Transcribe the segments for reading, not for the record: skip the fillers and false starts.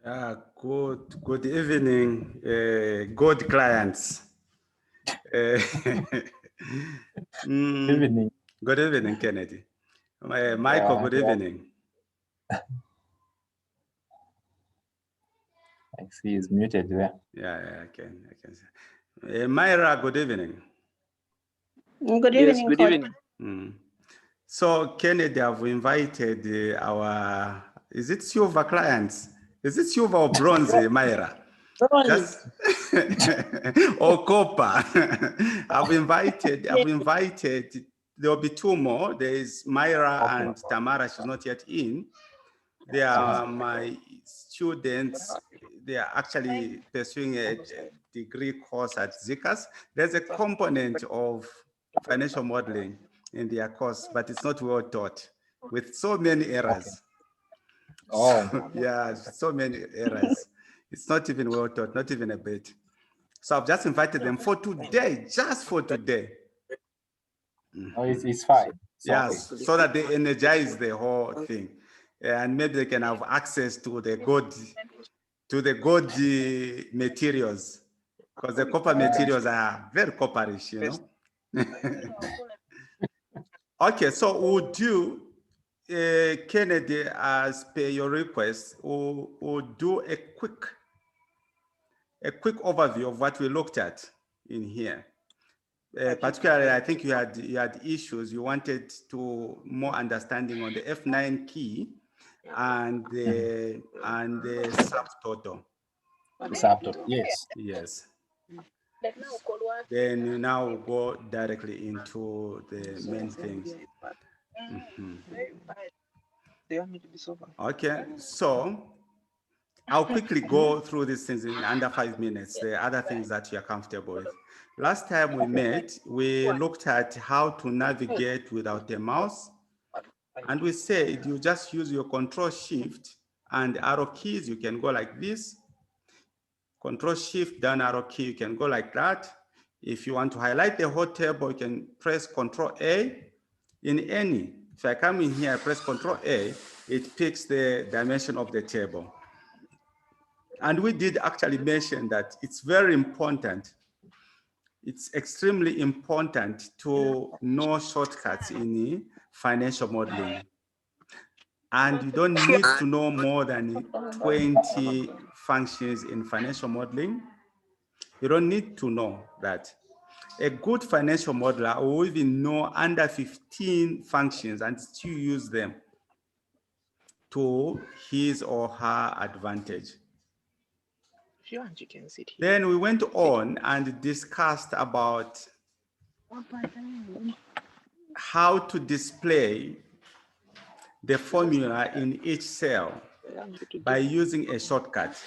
Good evening, good clients. Good evening. Good evening, Kennedy. Michael, good evening. I see he's muted there. Yeah, I can see. Myra, good evening. Good evening. Yes, good evening. So, Kennedy, I've invited our, is it silver clients? Is it silver or bronze, Myra? Bronze. Or copper. I've invited, there'll be two more. There is Myra and Tamara, she's not yet in. They are my students. They are actually pursuing a degree course at ZCAS. There's a component of financial modeling in their course, but it's not well taught with so many errors. So, yeah, so many errors. It's not even well taught, not even a bit. So I've just invited them for today, just for today. Oh, it's fine. Yes, so that they energize the whole thing. And maybe they can have access to the good materials, because the copper materials are very copperish, you know. Okay, so we'll do, Kennedy, as per your request, we'll do a quick overview of what we looked at in here. Particularly, I think you had issues. You wanted to more understanding on the F9 key and the subtotal. The subtotal, yes. Yes. Then you now go directly into the main things. Okay, so I'll quickly go through these things in under 5 minutes, the other things that you're comfortable with. Last time we met, we looked at how to navigate without a mouse. And we said you just use your Control Shift and arrow keys. You can go like this. Control Shift, down arrow key, you can go like that. If you want to highlight the whole table, you can press Control A in any. If I come in here, I press Control A, it picks the dimension of the table. And we did actually mention that it's very important. It's extremely important to know shortcuts in financial modeling. And you don't need to know more than 20 functions in financial modeling. You don't need to know that. A good financial modeler will even know under 15 functions and still use them to his or her advantage. If you want, you can sit here. Then we went on and discussed about how to display the formula in each cell by using a shortcut.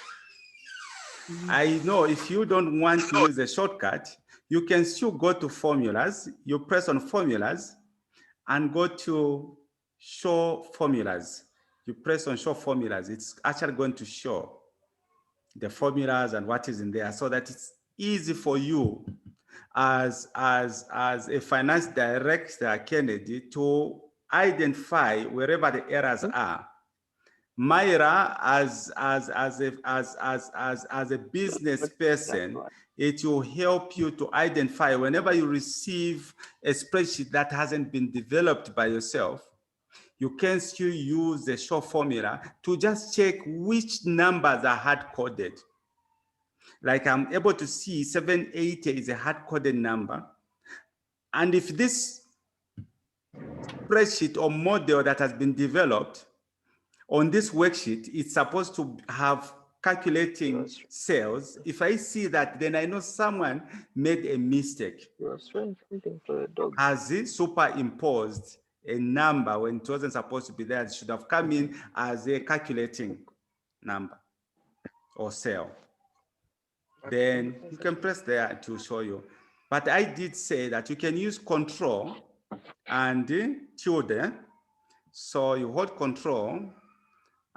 I know if you don't want to use a shortcut, you can still go to formulas. You press on formulas and go to show formulas. You press on show formulas. It's actually going to show the formulas and what is in there so that it's easy for you as a finance director, Kennedy, to identify wherever the errors are. Myra, as a business person, it will help you to identify whenever you receive a spreadsheet that hasn't been developed by yourself. You can still use the show formula to just check which numbers are hard-coded. Like I'm able to see 780 is a hard-coded number. And if this spreadsheet or model that has been developed on this worksheet, it's supposed to have calculating cells. If I see that, then I know someone made a mistake. Has it superimposed a number when it wasn't supposed to be there? It should have come in as a calculating number or cell. Then you can press there to show you. But I did say that you can use Control and tilde. So you hold Control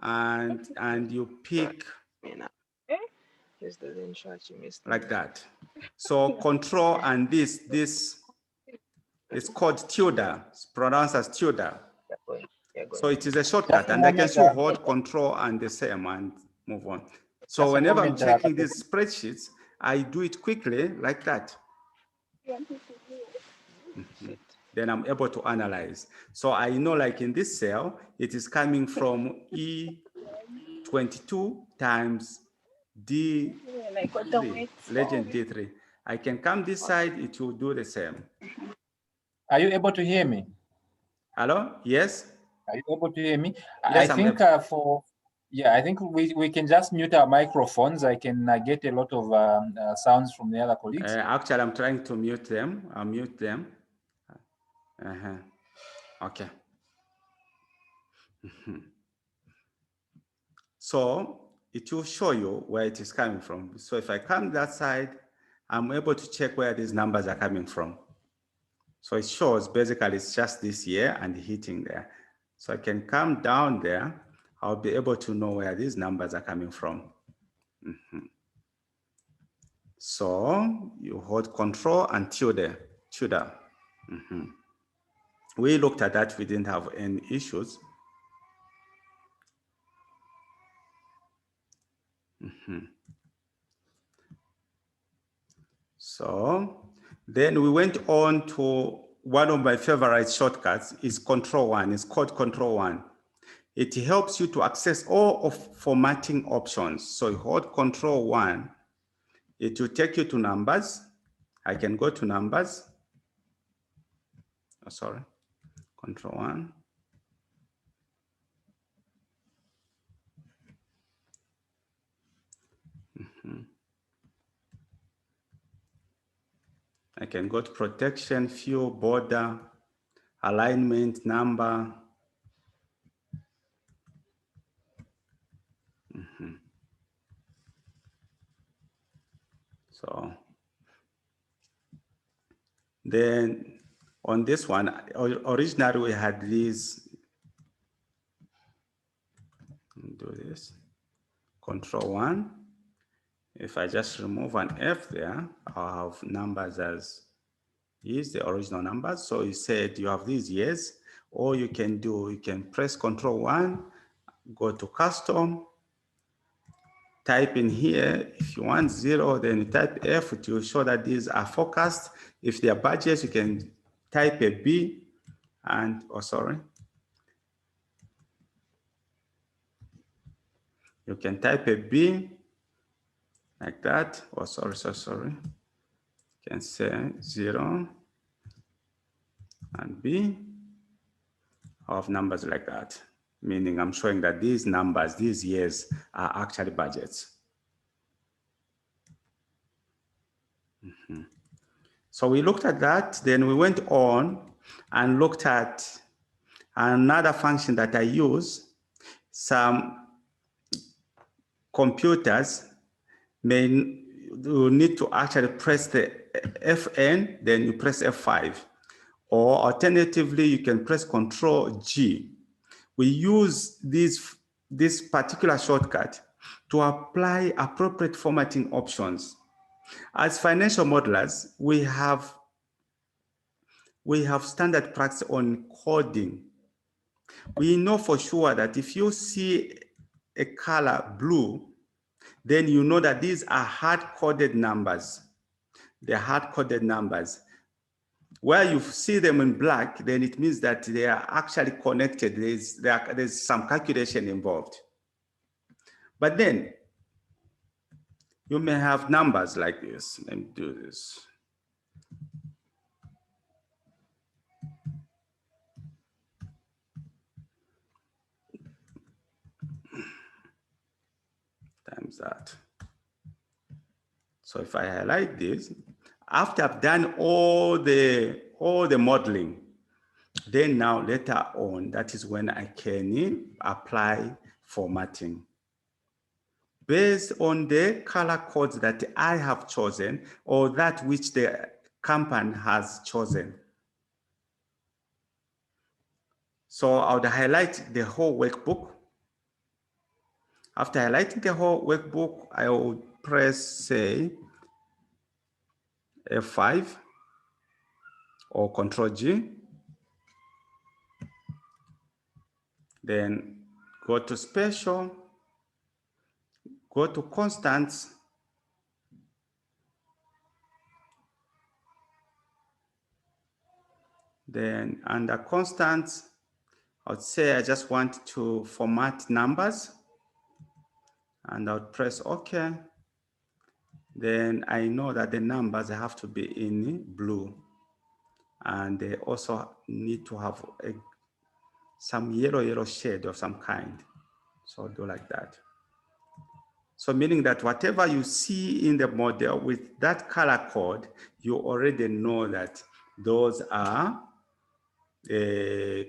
and you pick like that. So Control and this is called tilde. It's pronounced as tilde. So it is a shortcut, and I can still hold Control and the same, and move on. So Just a whenever I'm moment, checking these spreadsheets, I do it quickly like that. Then I'm able to analyze. So I know, like in this cell, it is coming from E22 times D3, legend D3. I can come this side, it will do the same. Are you able to hear me? Hello? Yes? Are you able to hear me? Yes, I think I think we can just mute our microphones. I can get a lot of sounds from the other colleagues. Actually, I'm trying to mute them. I'll mute them. Okay. So it will show you where it is coming from. So if I come that side, I'm able to check where these numbers are coming from. So it shows basically it's just this year and hitting there. So I can come down there. I'll be able to know where these numbers are coming from. So you hold control until the tilde. We looked at that, we didn't have any issues. So then we went on to one of my favorite shortcuts is Control-1. It's called Control-1. It helps you to access all of formatting options. So you hold Control-1. It will take you to numbers. I can go to numbers. Oh, sorry, Control-1. I can go to protection, fill, border, alignment, number. So then on this one, originally we had these. Do this, Control-1. If I just remove an F there, I'll have numbers as is the original numbers. So you said you have these years, or you can press Control-1, go to custom, type in here. If you want 0, then you type F to show that these are forecast. If they are budgets, you can type a B and, you can type a B like that. Sorry. You can say 0 and B of numbers like that, meaning I'm showing that these numbers, these years are actually budgets. So we looked at that, then we went on and looked at another function that I use. Some computers need to actually press the Fn, then you press F5. Or alternatively, you can press Control-G. We use this particular shortcut to apply appropriate formatting options. As financial modelers, we have standard practice on coding. We know for sure that if you see a color blue, then you know that these are hard-coded numbers. They're hard-coded numbers. Where you see them in black, then it means that they are actually connected. There's some calculation involved. But then you may have numbers like this. Let me do this. Times that. So if I highlight this, after I've done all the modeling, then now later on, that is when I can apply formatting. Based on the color codes that I have chosen or that which the company has chosen. So I would highlight the whole workbook. After highlighting the whole workbook, I will press, say, F5 or Control-G. Then go to Special, go to constants. Then under constants, I would say I just want to format numbers, and I would press OK. Then I know that the numbers have to be in blue, and they also need to have some yellow shade of some kind. So I'll do like that. So meaning that whatever you see in the model with that color code, you already know that those are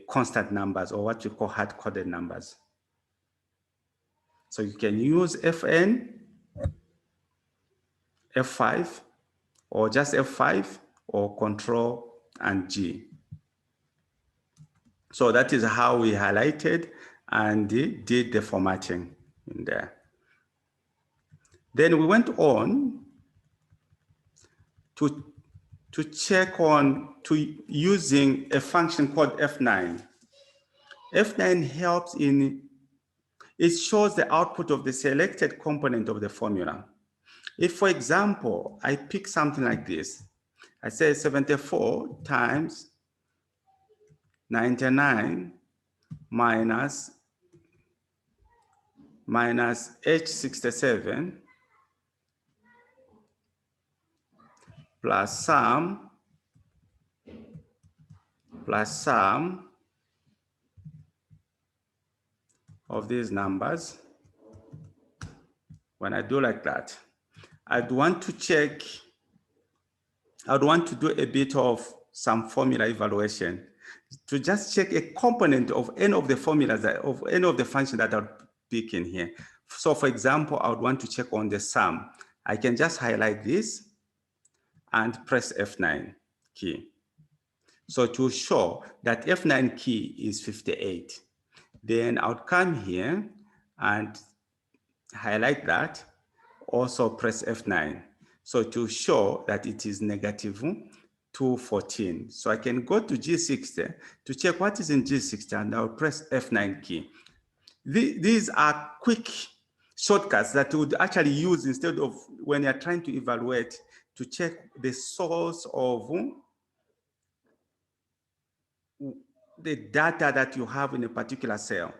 constant numbers, or what we call hard-coded numbers. So you can use FN, F5, or just F5, or Control and G. So that is how we highlighted and did the formatting in there. Then we went on to check on using a function called F9. F9 helps it shows the output of the selected component of the formula. If, for example, I pick something like this, I say 74 times 99 minus H67 plus sum of these numbers. When I do like that, I'd want to check, I'd want to do a bit of some formula evaluation to just check a component of any of the formulas, of any of the functions that I'll pick in here. So for example, I would want to check on the sum. I can just highlight this and press F9 key. So to show that F9 key is 58, then I would come here and highlight that, also press F9. So to show that it is negative 214. So I can go to G60 to check what is in G60, and I'll press F9 key. These are quick shortcuts that you would actually use instead of when you're trying to evaluate, to check the source of the data that you have in a particular cell.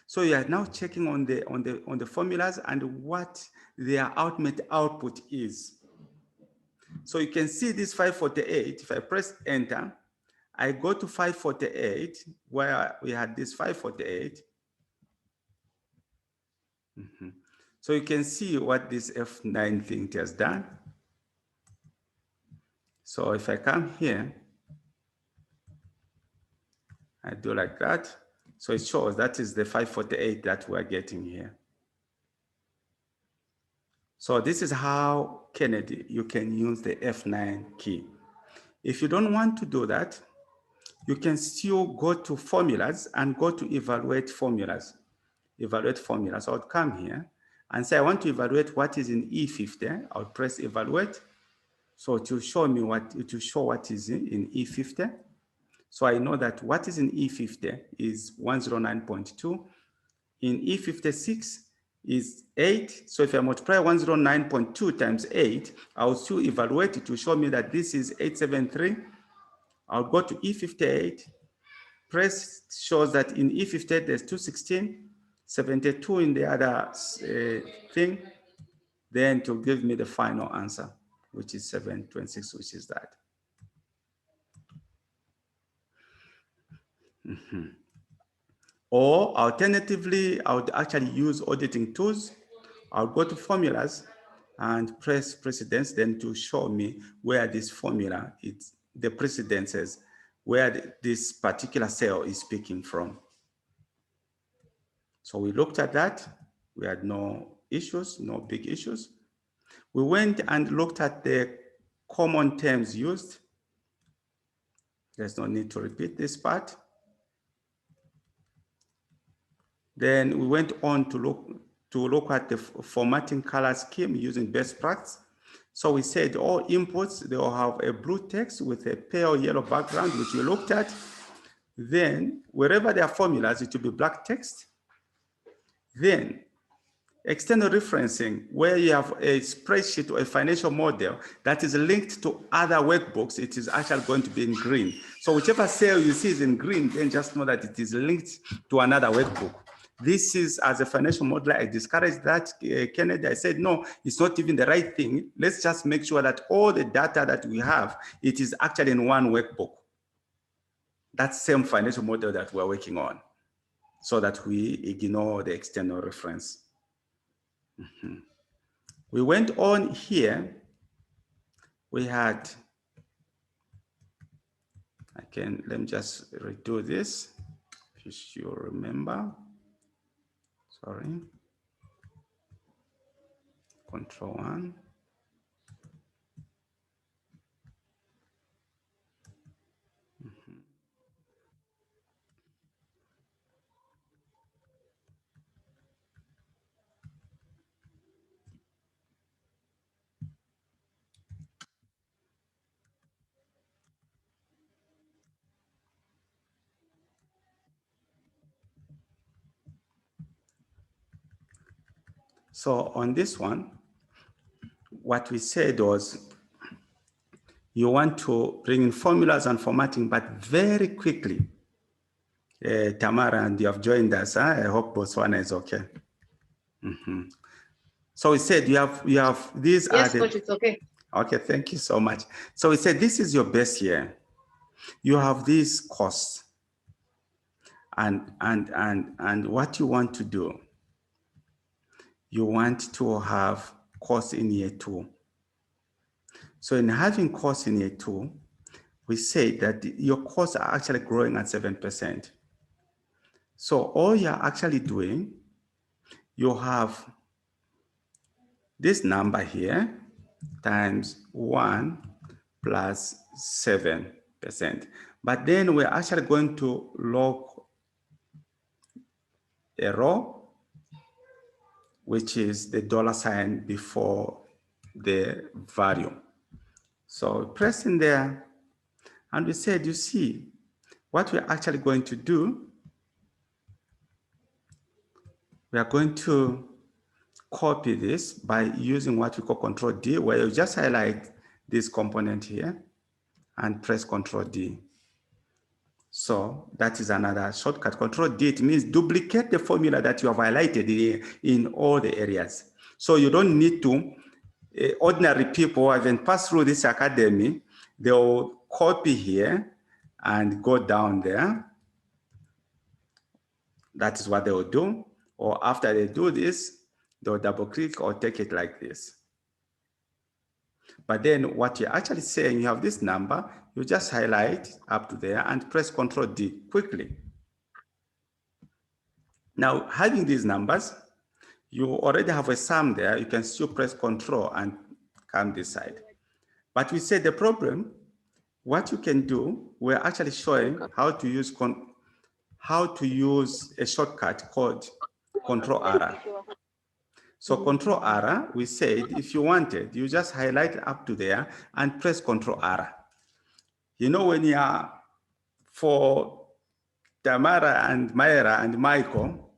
So you are now checking on the formulas and what their ultimate output is. So you can see this 548. If I press enter, I go to 548 where we had this 548. So you can see what this F9 thing has done. So if I come here, I do like that. So it shows that is the 548 that we're getting here. So this is how, Kennedy, you can use the F9 key. If you don't want to do that, you can still go to formulas and go to evaluate formulas. Evaluate formulas. So I'll come here and say I want to evaluate what is in E50. I'll press evaluate. So to show me what is in E50. So I know that what is in E50 is 109.2. In E56 is 8. So if I multiply 109.2 times 8, I'll still evaluate it to show me that this is 873. I'll go to E58. Press shows that in E58 there's 216, 72 in the other thing. Then to give me the final answer, which is 726, which is that. Or alternatively, I would actually use auditing tools. I'll go to formulas and press precedence, then to show me where this formula, it's the precedences, where this particular cell is speaking from. So we looked at that. We had no issues, no big issues. We went and looked at the common terms used. There's no need to repeat this part. Then we went on to look at the formatting color scheme using best practice. So we said all inputs, they will have a blue text with a pale yellow background, which we looked at. Then wherever there are formulas, it will be black text. Then external referencing, where you have a spreadsheet or a financial model that is linked to other workbooks, it is actually going to be in green. So whichever cell you see is in green, then just know that it is linked to another workbook. This is, as a financial modeler, I discouraged that, Kennedy. I said, no, it's not even the right thing. Let's just make sure that all the data that we have, it is actually in one workbook. That same financial model that we're working on, so that we ignore the external reference. We went on here. We had, let me just redo this, if you remember. Sorry. Control 1. So on this one, what we said was, you want to bring in formulas and formatting, but very quickly. Tamara, and you have joined us. Huh? I hope Botswana is okay. So we said you have these. Yes, coach, it's okay. Okay, thank you so much. So we said this is your best year. You have these costs, and what you want to do. You want to have costs in year 2. So in having costs in year 2, we say that your costs are actually growing at 7%. So all you're actually doing, you have this number here times 1 plus 7%. But then we're actually going to log a row, which is the $ before the value. So press in there, and we said, you see, what we're actually going to do, we are going to copy this by using what we call Control D, where you just highlight this component here and press Control D. So that is another shortcut. Control D, it means duplicate the formula that you have highlighted in all the areas. So you don't need to, ordinary people who haven't passed through this academy, they'll copy here and go down there. That is what they will do. Or after they do this, they'll double click or take it like this. But then what you're actually saying, you have this number, you just highlight up to there and press Control D quickly. Now, having these numbers, you already have a sum there. You can still press Control and come this side. But we said the problem, what you can do, we're actually showing how to use a shortcut called Control R. So Control R, we said, if you wanted, you just highlight up to there and press Control R. You know, when you are, for Tamara and Myra and Michael,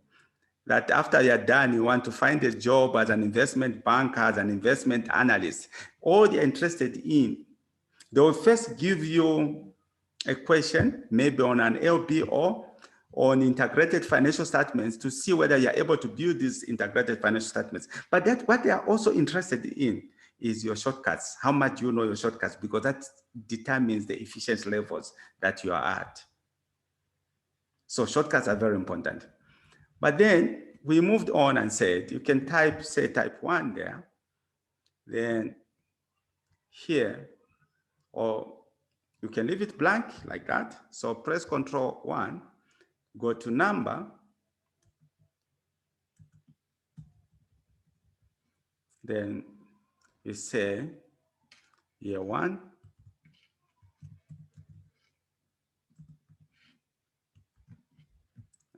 that after you're done, you want to find a job as an investment banker, as an investment analyst, all you're interested in, they will first give you a question, maybe on an LBO, on integrated financial statements, to see whether you're able to build these integrated financial statements. But what they are also interested in is your shortcuts. How much you know your shortcuts, because that determines the efficiency levels that you are at. So shortcuts are very important. But then we moved on and said, you can type, say type 1 there, then here, or you can leave it blank like that. So press Control 1, go to number, then you say year 1,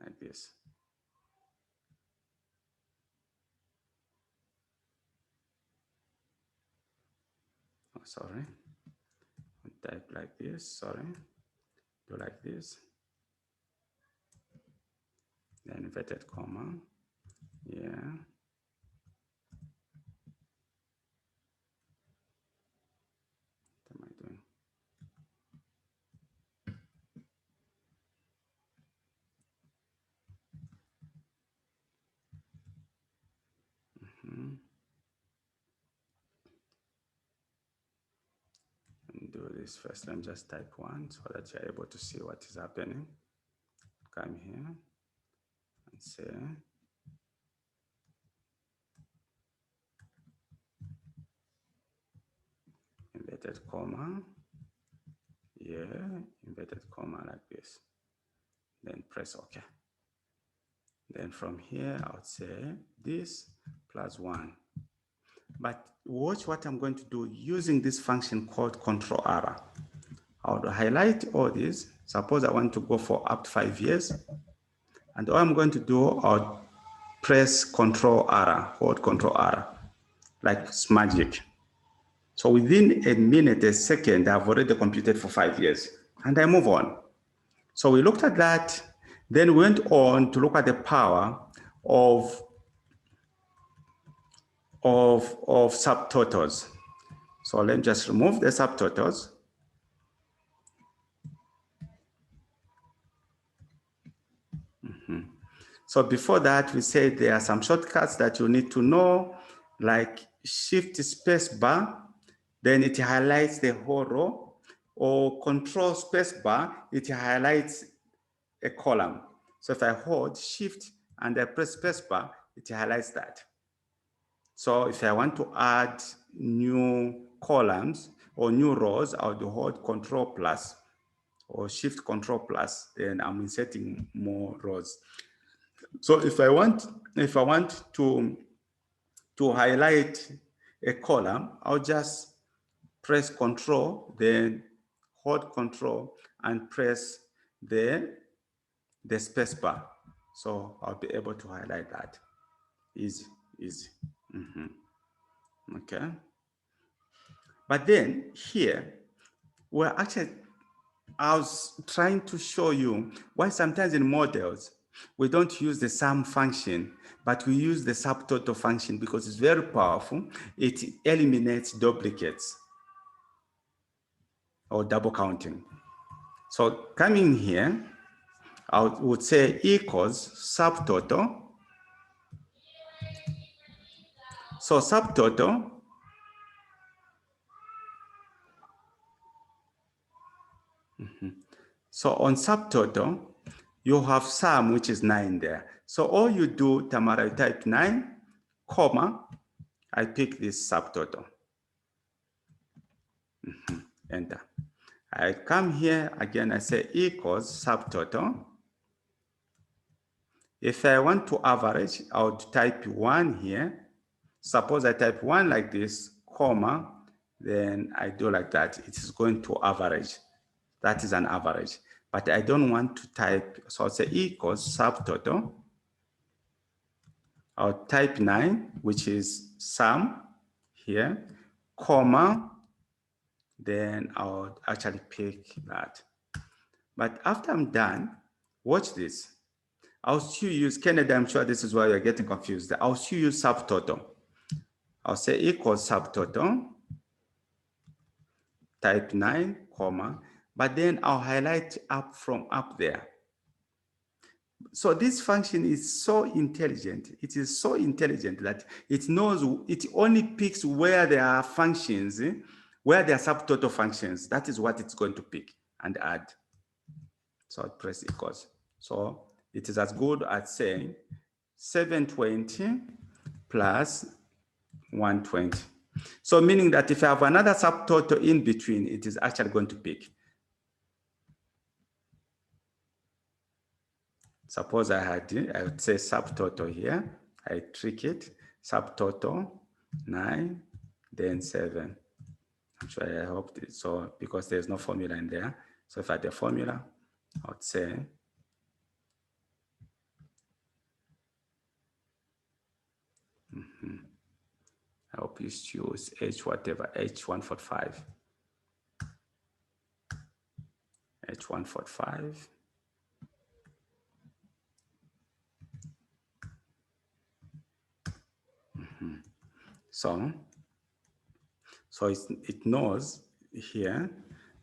like this. Oh, sorry. Type like this, sorry. Do like this. Then inverted comma, yeah. do this first. Let me just type 1 so that you're able to see what is happening. Come here and say inverted comma, inverted comma like this. Then press OK. Then from here, I would say this plus 1. But watch what I'm going to do using this function called control R. I would highlight all these. Suppose I want to go for up to 5 years. And all I'm going to do, I'll press control R, hold control R, like it's magic. So within a minute, a second, I've already computed for 5 years. And I move on. So we looked at that. Then we went on to look at the power of subtotals. So let me just remove the subtotals. So before that, we said there are some shortcuts that you need to know, like shift space bar, then it highlights the whole row, or control space bar, it highlights a column. So if I hold shift and I press space bar, it highlights that. So if I want to add new columns or new rows, I would hold control plus or shift control plus, then I'm inserting more rows. So if I want to highlight a column, I'll just press control, then hold control and press the space bar. So I'll be able to highlight that. Easy. Okay. But then here, I was trying to show you why sometimes in models, we don't use the sum function, but we use the subtotal function because it's very powerful. It eliminates duplicates or double counting. So coming here, I would say equals subtotal. So subtotal So on subtotal, you have sum, which is 9 there. So all you do, Tamara, you type 9, comma, I pick this subtotal. Enter. I come here, again, I say equals subtotal. If I want to average, I would type 1 here. Suppose I type 1 like this, comma, then I do like that. It is going to average. That is an average. But I don't want to type, so I'll say equals subtotal. I'll type 9, which is sum here, comma, then I'll actually pick that. But after I'm done, watch this. I'll still use, Kennedy, I'm sure this is why you're getting confused. I'll still use subtotal. I'll say equals subtotal, type 9, comma, but then I'll highlight up from up there. So this function is so intelligent. It is so intelligent that it knows, it only picks where there are functions, where there are subtotal functions. That is what it's going to pick and add. So I'll press equals. So it is as good as saying 720 plus 120. So meaning that if I have another subtotal in between, it is actually going to pick. Suppose I would say subtotal here. I trick it, subtotal 9, then 7. Actually, I hope so, because there's no formula in there. So if I had a formula, I would say I hope you choose H whatever, H145. H145. So it knows here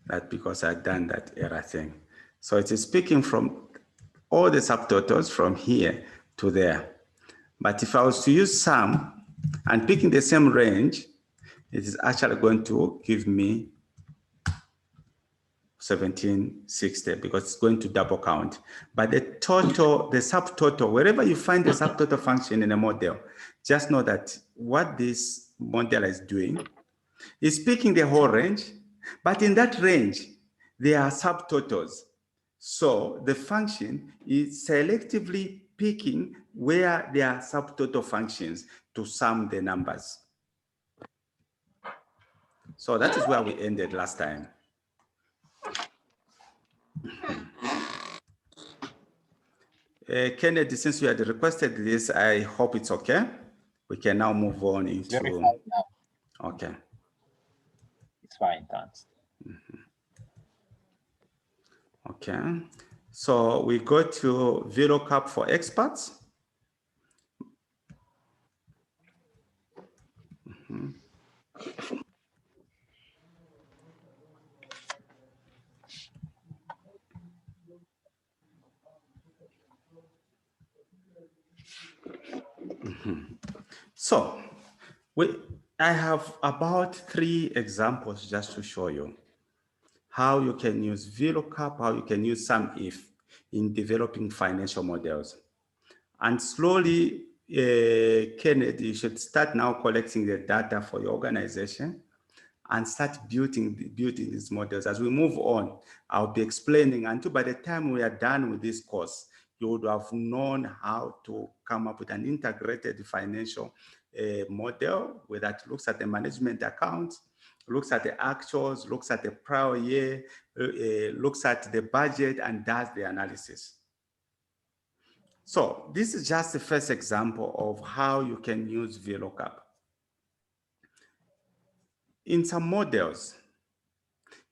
that because I've done that error thing. So it is picking from all the subtotals from here to there. But if I was to use sum and picking the same range, it is actually going to give me 1760 because it's going to double count. But the total, the subtotal, wherever you find the subtotal function in a model, just know that what this model is doing is picking the whole range, but in that range, there are subtotals. So the function is selectively picking where there are subtotal functions to sum the numbers. So that is where we ended last time. Kennedy, since you had requested this, I hope it's okay. We can now move on into. Very fine now. Okay. It's fine, thanks. Okay. So we go to VLookup for experts. So I have about 3 examples just to show you how you can use VLookup, how you can use SumIF in developing financial models. And slowly, Kennedy, you should start now collecting the data for your organization and start building these models. As we move on, I'll be explaining until by the time we are done with this course, you would have known how to come up with an integrated financial model that looks at the management accounts, looks at the actuals, looks at the prior year, looks at the budget and does the analysis. So this is just the first example of how you can use VLookup. In some models,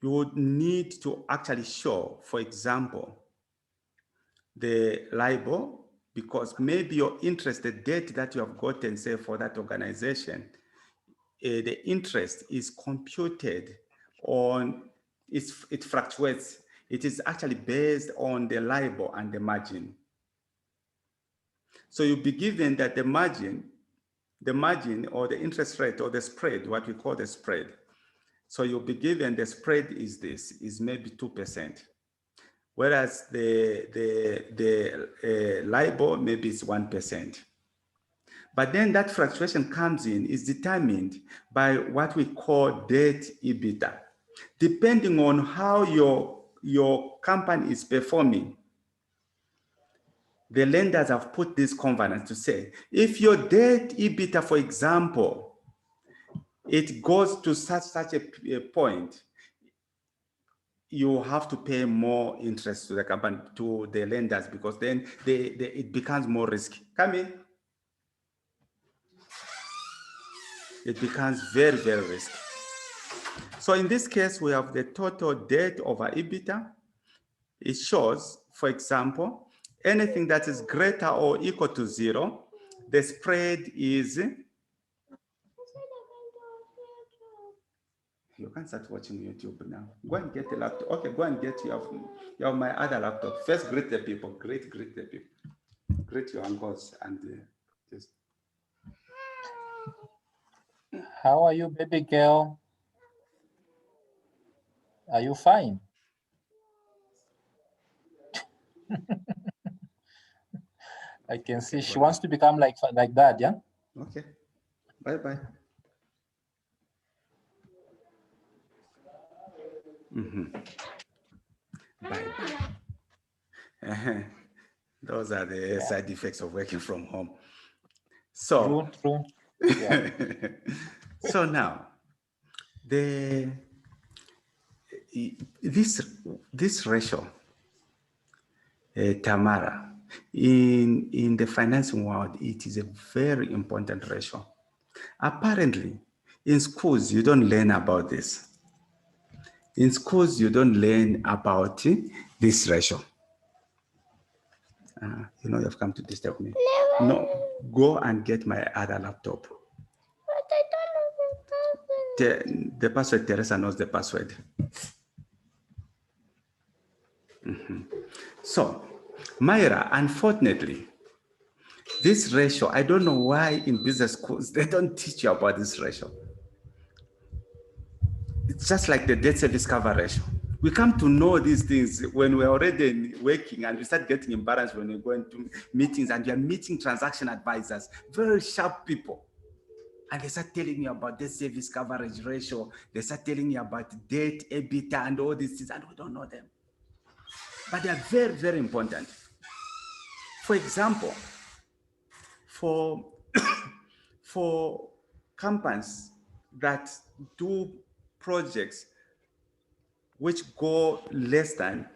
you would need to actually show, for example, the LIBOR, because maybe your interest, the debt that you have gotten, say, for that organization, the interest is computed on, it fluctuates. It is actually based on the LIBOR and the margin. So you'll be given that the margin or the interest rate or the spread, what we call the spread. So you'll be given the spread is this, is maybe 2%. Whereas the LIBOR maybe is 1%. But then that fluctuation comes in is determined by what we call debt EBITDA. Depending on how your company is performing, the lenders have put this covenant to say, if your debt EBITDA, for example, it goes to such a point, you have to pay more interest to the company, to the lenders, because then it becomes more risky. Come in. It becomes very, very risky. So in this case, we have the total debt over EBITDA. It shows, for example, anything that is greater or equal to 0, the spread is. You can start watching YouTube now. Go and get a laptop. Okay, go and get you have my other laptop. First, greet the people. Greet the people. Greet your uncles and just. How are you, baby girl? Are you fine? I can see she wants to become like that, yeah? Okay. Bye-bye. Bye-bye. Those are the side effects of working from home. So, true. Yeah. So now, this ratio, Tamara, in the financing world, it is a very important ratio. Apparently, in schools, you don't learn about this. In schools, you don't learn about this ratio. You know, you've come to disturb me. No, go and get my other laptop. But I don't know The password, Teresa knows the password. So, Myra, unfortunately, this ratio, I don't know why in business schools, they don't teach you about this ratio. It's just like the debt service cover ratio. We come to know these things when we're already working, and we start getting embarrassed when we're going to meetings and you're meeting transaction advisors, very sharp people. And they start telling you about debt service coverage ratio. They start telling you about debt, EBITDA, and all these things, and we don't know them. But they are very, very important. For example, for companies that do projects which go less than,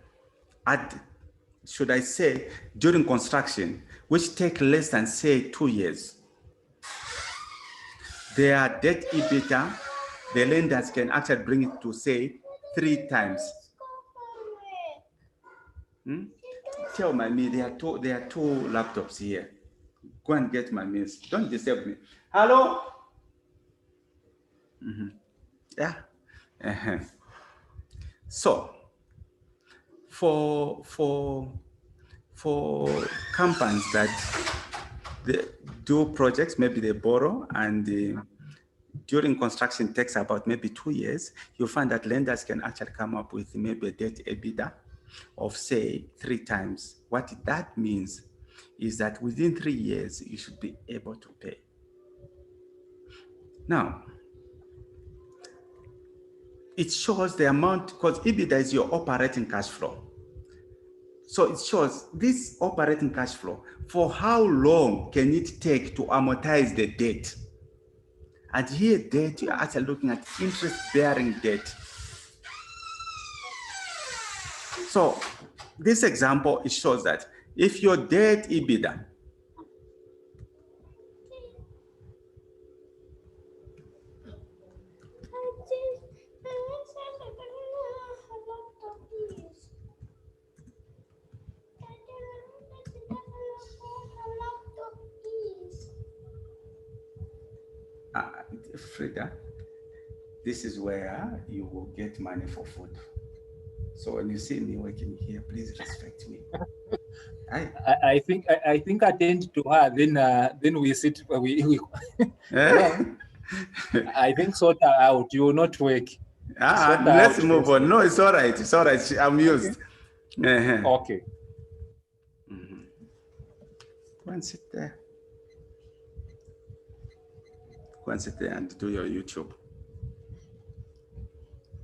should I say, during construction, which take less than, say, 2 years, their debt EBITDA, the lenders can actually bring it to, say, 3 times. Tell mommy there are two laptops here. Go and get my meals. Don't disturb me. Hello? Yeah. So for companies that they do projects, maybe they borrow, and during construction takes about maybe 2 years, you'll find that lenders can actually come up with maybe a debt EBITDA of, say, 3 times. What that means is that within 3 years, you should be able to pay. Now, it shows the amount, because EBITDA is your operating cash flow. So it shows this operating cash flow, for how long can it take to amortize the debt? And here, debt, you're actually looking at interest-bearing debt. So this example, it shows that if your debt EBITDA Frida, this is where you will get money for food. So when you see me working here, please respect me. I think attend to her. Then we sit. I think sort her out. You will not work. Let's move on. No, it's all right. It's all right. I'm used. Okay. Go and sit there. Go and sit there and do your YouTube.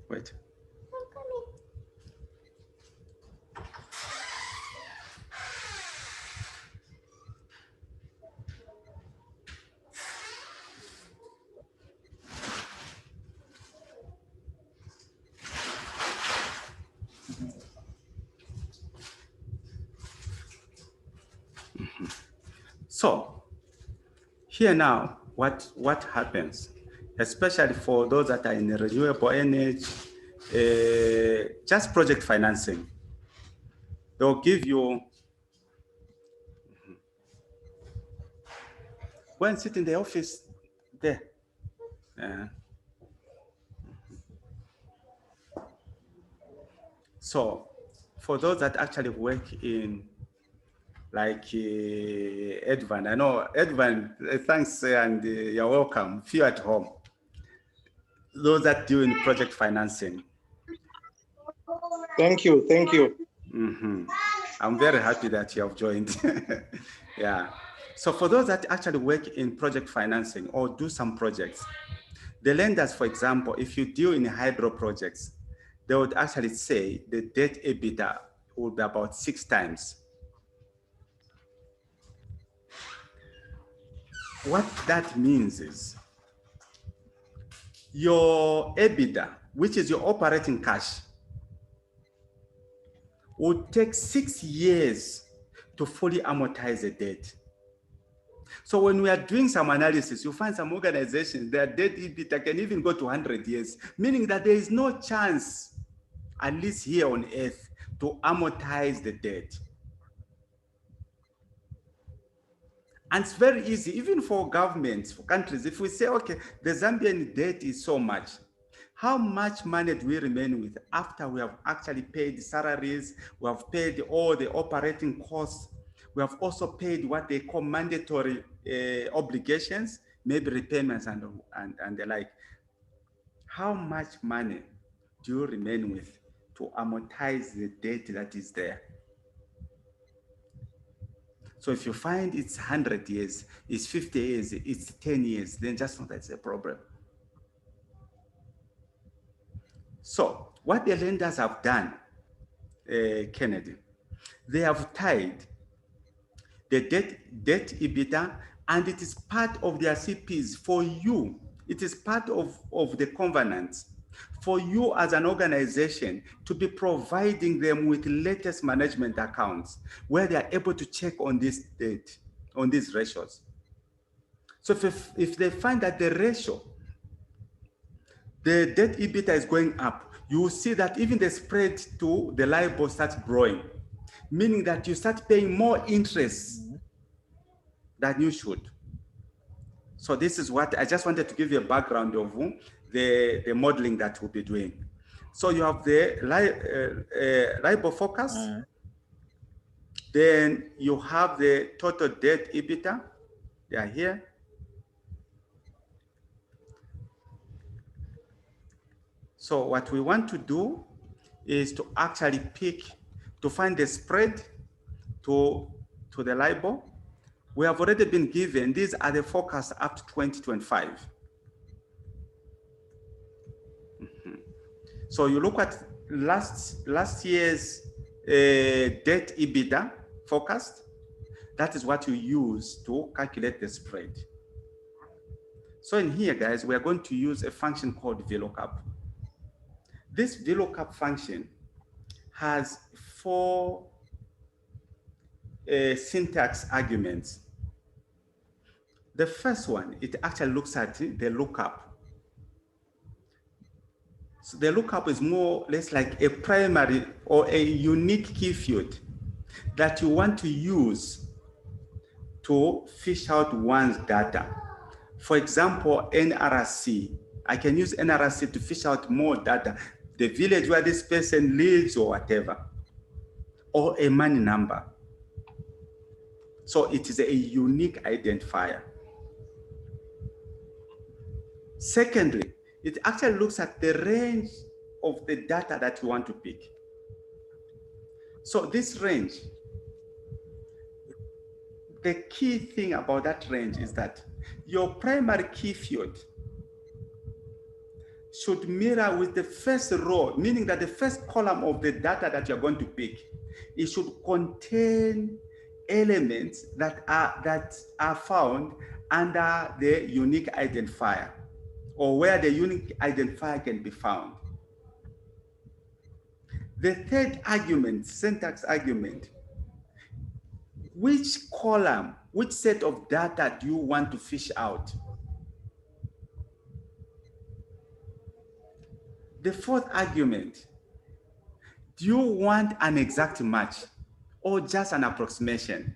Wait. So here now, what happens, especially for those that are in renewable energy, just project financing, they'll give you, go and sit in the office there. So for those that actually work in, like Edvan, I know Edvan, thanks and you're welcome. Feel at home. Those that do in project financing. Thank you, thank you. I'm very happy that you have joined. Yeah. So for those that actually work in project financing or do some projects, the lenders, for example, if you deal in hydro projects, they would actually say the debt EBITDA would be about 6 times. What that means is your EBITDA, which is your operating cash, would take 6 years to fully amortize the debt. So when we are doing some analysis, you find some organizations, their debt EBITDA can even go to 100 years, meaning that there is no chance, at least here on earth, to amortize the debt. And it's very easy, even for governments, for countries, if we say, okay, the Zambian debt is so much, how much money do we remain with after we have actually paid salaries, we have paid all the operating costs, we have also paid what they call mandatory obligations, maybe repayments and the like. How much money do you remain with to amortize the debt that is there. So if you find it's 100 years, it's 50 years, it's 10 years, then just know that's a problem. So what the lenders have done, Kennedy, they have tied the debt EBITDA, and it is part of their CPs for you. It is part of the covenants for you as an organization to be providing them with latest management accounts where they are able to check on this debt, on these ratios. So if they find that the ratio, the debt EBITDA is going up, you will see that even the spread to the LIBOR starts growing, meaning that you start paying more interest than you should. So this is what I just wanted to give you a background of the modeling that we'll be doing. So you have the LIBOR focus, then you have the total debt EBITDA, they are here. So what we want to do is to actually pick, to find the spread to the LIBOR. We have already been given, these are the forecasts up to 2025. So you look at last year's debt EBITDA forecast. That is what you use to calculate the spread. So in here, guys, we are going to use a function called VLookup. This VLookup function has 4 syntax arguments. The first one, it actually looks at the lookup. So the lookup is more or less like a primary or a unique key field that you want to use to fish out one's data. For example, NRC. I can use NRC to fish out more data, the village where this person lives or whatever, or a money number. So it is a unique identifier. Secondly, it actually looks at the range of the data that you want to pick. So this range, the key thing about that range is that your primary key field should mirror with the first row, meaning that the first column of the data that you're going to pick, it should contain elements that are found under the unique identifier, or where the unique identifier can be found. The third argument, syntax argument, which column, which set of data do you want to fish out? The fourth argument, do you want an exact match or just an approximation?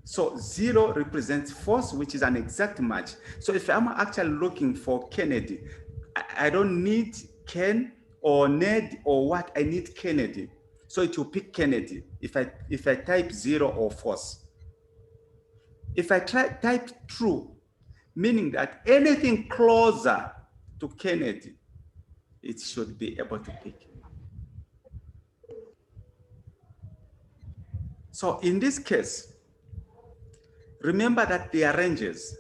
So 0 represents false, which is an exact match. So if I'm actually looking for Kennedy, I don't need Ken or Ned or what, I need Kennedy. So it will pick Kennedy if I type 0 or false. If I type true, meaning that anything closer to Kennedy, it should be able to pick. So in this case, remember that they are ranges.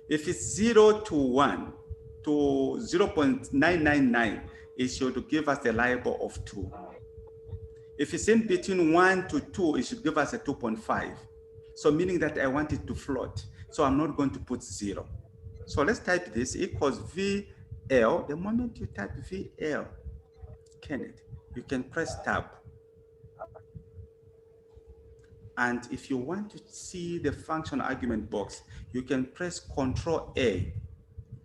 If it's 0 to 1 to 0.999, it should give us the LIBOR of 2. If it's in between 1 to 2, it should give us a 2.5. So meaning that I want it to float. So I'm not going to put 0. So let's type this equals VL. The moment you type VL, Kennedy, you can press tab. And if you want to see the function argument box, you can press Control A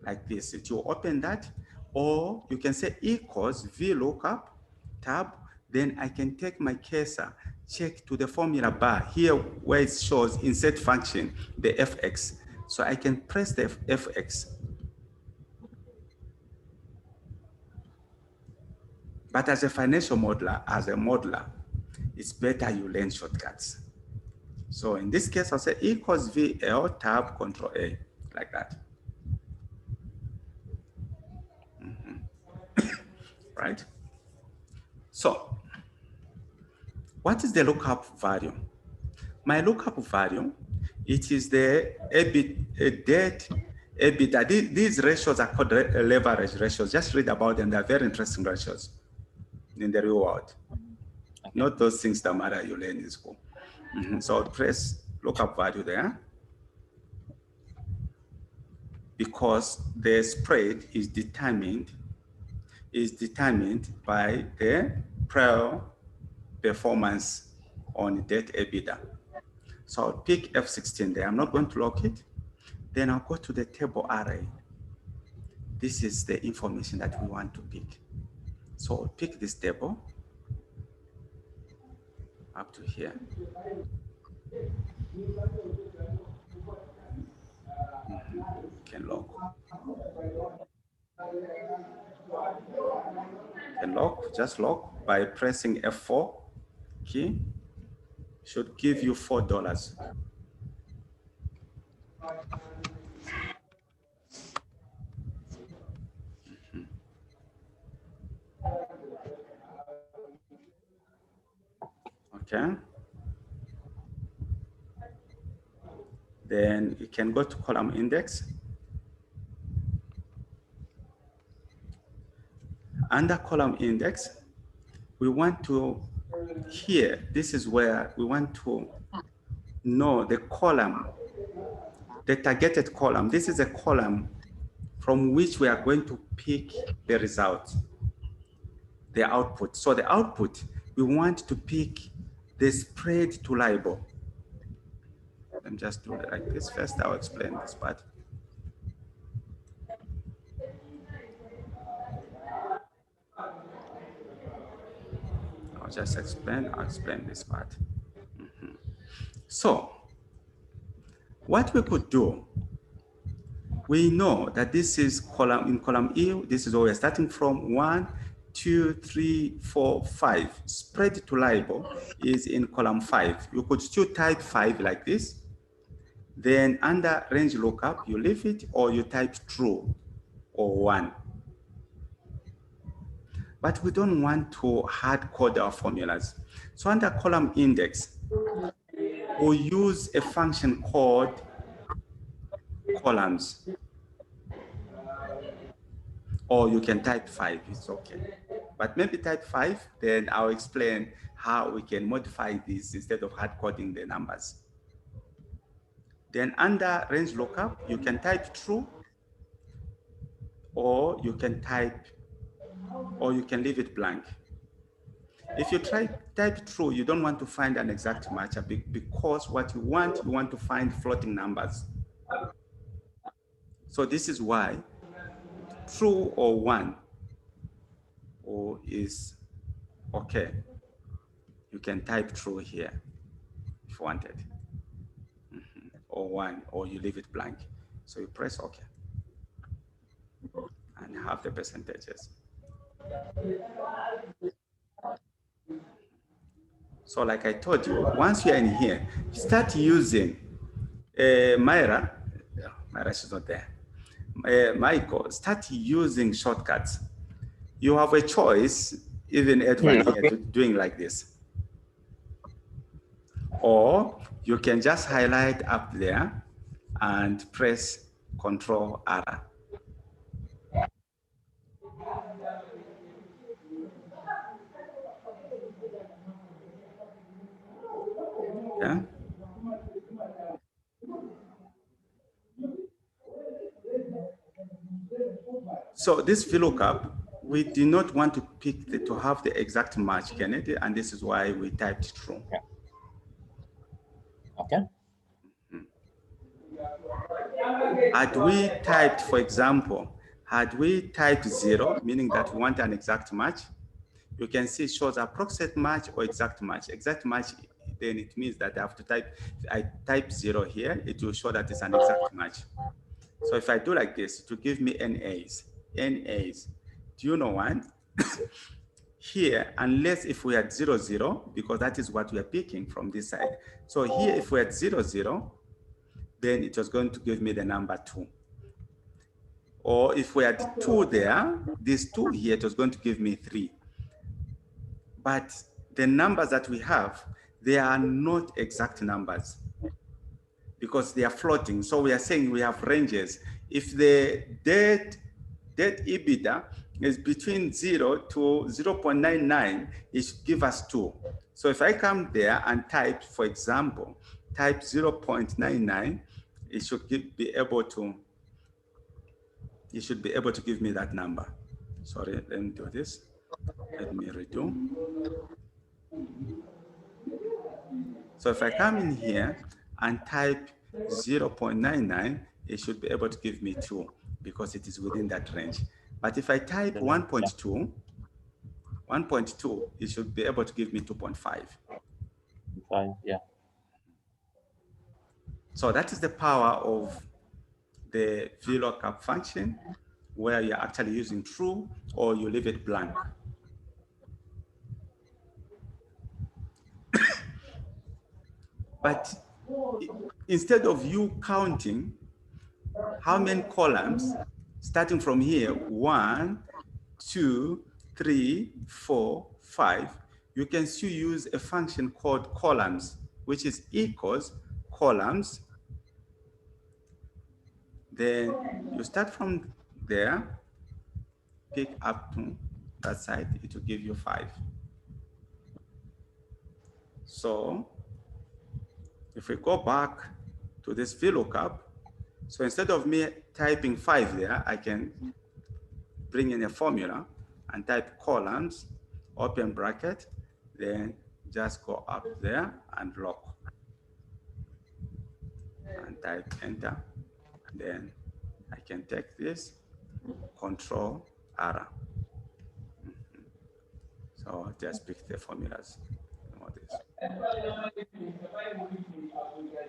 like this. It will open that, or you can say equals VLookup tab. Then I can take my cursor, check to the formula bar here where it shows insert function, the FX. So I can press the FX. But as a financial modeler, it's better you learn shortcuts. So in this case, I'll say equals VL tab Control A, like that. right? So what is the lookup value? My lookup value, it is the debt EBITDA. These ratios are called leverage ratios. Just read about them. They're very interesting ratios in the real world. Okay. Not those things that matter you learn in school. So press lookup value there, because the spread is determined by the prior performance on debt EBITDA. So I'll pick F16 there. I'm not going to lock it. Then I'll go to the table array. This is the information that we want to pick. So I'll pick this table up to here. Can lock. Can lock, just lock by pressing F4 key. Should give you $4. Okay. Then you can go to column index. Under column index, we want to, here, this is where we want to know the column, the targeted column. This is a column from which we are going to pick the result, the output. So the output, we want to pick the spread to LIBOR. Let me just do it like this. First, I'll explain this part. I'll explain this part. So what we could do, we know that this is in column E, this is where we're starting from 1, 2, 3, 4, 5. Spread to LIBOR is in column 5. You could still type 5 like this. Then under range lookup, you leave it or you type true or 1. But we don't want to hard code our formulas. So under column index, we'll use a function called columns. Or you can type 5, it's okay. But maybe type 5, then I'll explain how we can modify this instead of hard coding the numbers. Then under range lookup, you can type true, or you can leave it blank. If you type true, you don't want to find an exact match because what you want to find floating numbers. So this is why true or 1 or is okay. You can type true here if you wanted, or 1, or you leave it blank. So you press OK and have the percentages. So like I told you, once you're in here, start using Myra is not there. Michael, start using shortcuts. You have a choice, even Edward here, doing like this. Or you can just highlight up there and press Control R. Yeah. So this VLookup, we do not want to pick to have the exact match, Kennedy, and this is why we typed true. Okay. Had we typed, for example, had we typed 0, meaning that we want an exact match, you can see it shows approximate match or exact match. Exact match, then it means that I have to type, if I type 0 here, it will show that it's an exact match. So if I do like this, to give me NAs. Do you know what? Here, unless if we had 0, 0, because that is what we are picking from this side. So here, if we had 0, 0, then it was going to give me the number 2. or if we had 2 there, this 2 here, it was going to give me 3. But the numbers that we have, they are not exact numbers because they are floating. So we are saying we have ranges. If the debt EBITDA is between 0 to 0.99, it should give us 2. So if I come there and type, for example, type 0.99, it should be able to give me that number. Sorry, let me do this. Let me redo. So if I come in here and type 0.99, it should be able to give me 2 because it is within that range. But if I type 1.2, it should be able to give me 2.5. Yeah. So that is the power of the VLookup function, where you're actually using true or you leave it blank. But instead of you counting how many columns, starting from here, 1, 2, 3, 4, 5, you can still use a function called columns, which is equals columns. Then you start from there, pick up to that side, it will give you 5. So if we go back to this VLookup, so instead of me typing 5 there, I can bring in a formula and type columns, open bracket, then just go up there and lock. And type enter. Then I can take this, Control R. So just pick the formulas.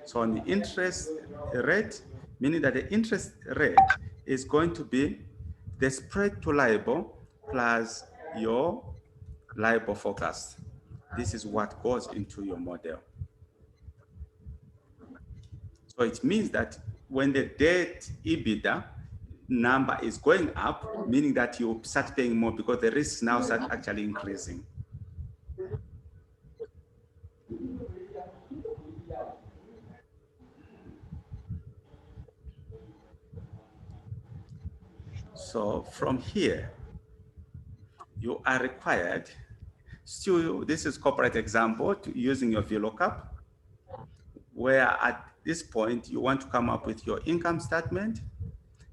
So on the interest rate, meaning that the interest rate is going to be the spread to LIBOR plus your LIBOR forecast. This is what goes into your model. So it means that when the debt EBITDA number is going up, meaning that you start paying more because the risks now start actually increasing. So from here, you are required, still, this is corporate example, using your VLookup, where at this point, you want to come up with your income statement,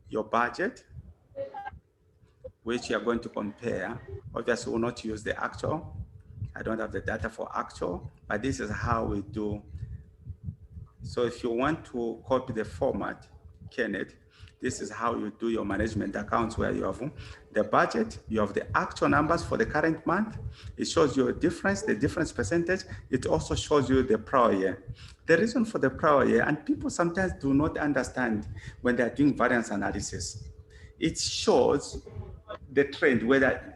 your budget, which you are going to compare. Obviously, we'll not use the actual. I don't have the data for actual, but this is how we do. So if you want to copy the format, Kenneth, this is how you do your management accounts, where you have the budget, you have the actual numbers for the current month. It shows you a difference, the difference percentage. It also shows you the prior year. The reason for the prior year, and people sometimes do not understand when they're doing variance analysis, it shows the trend, whether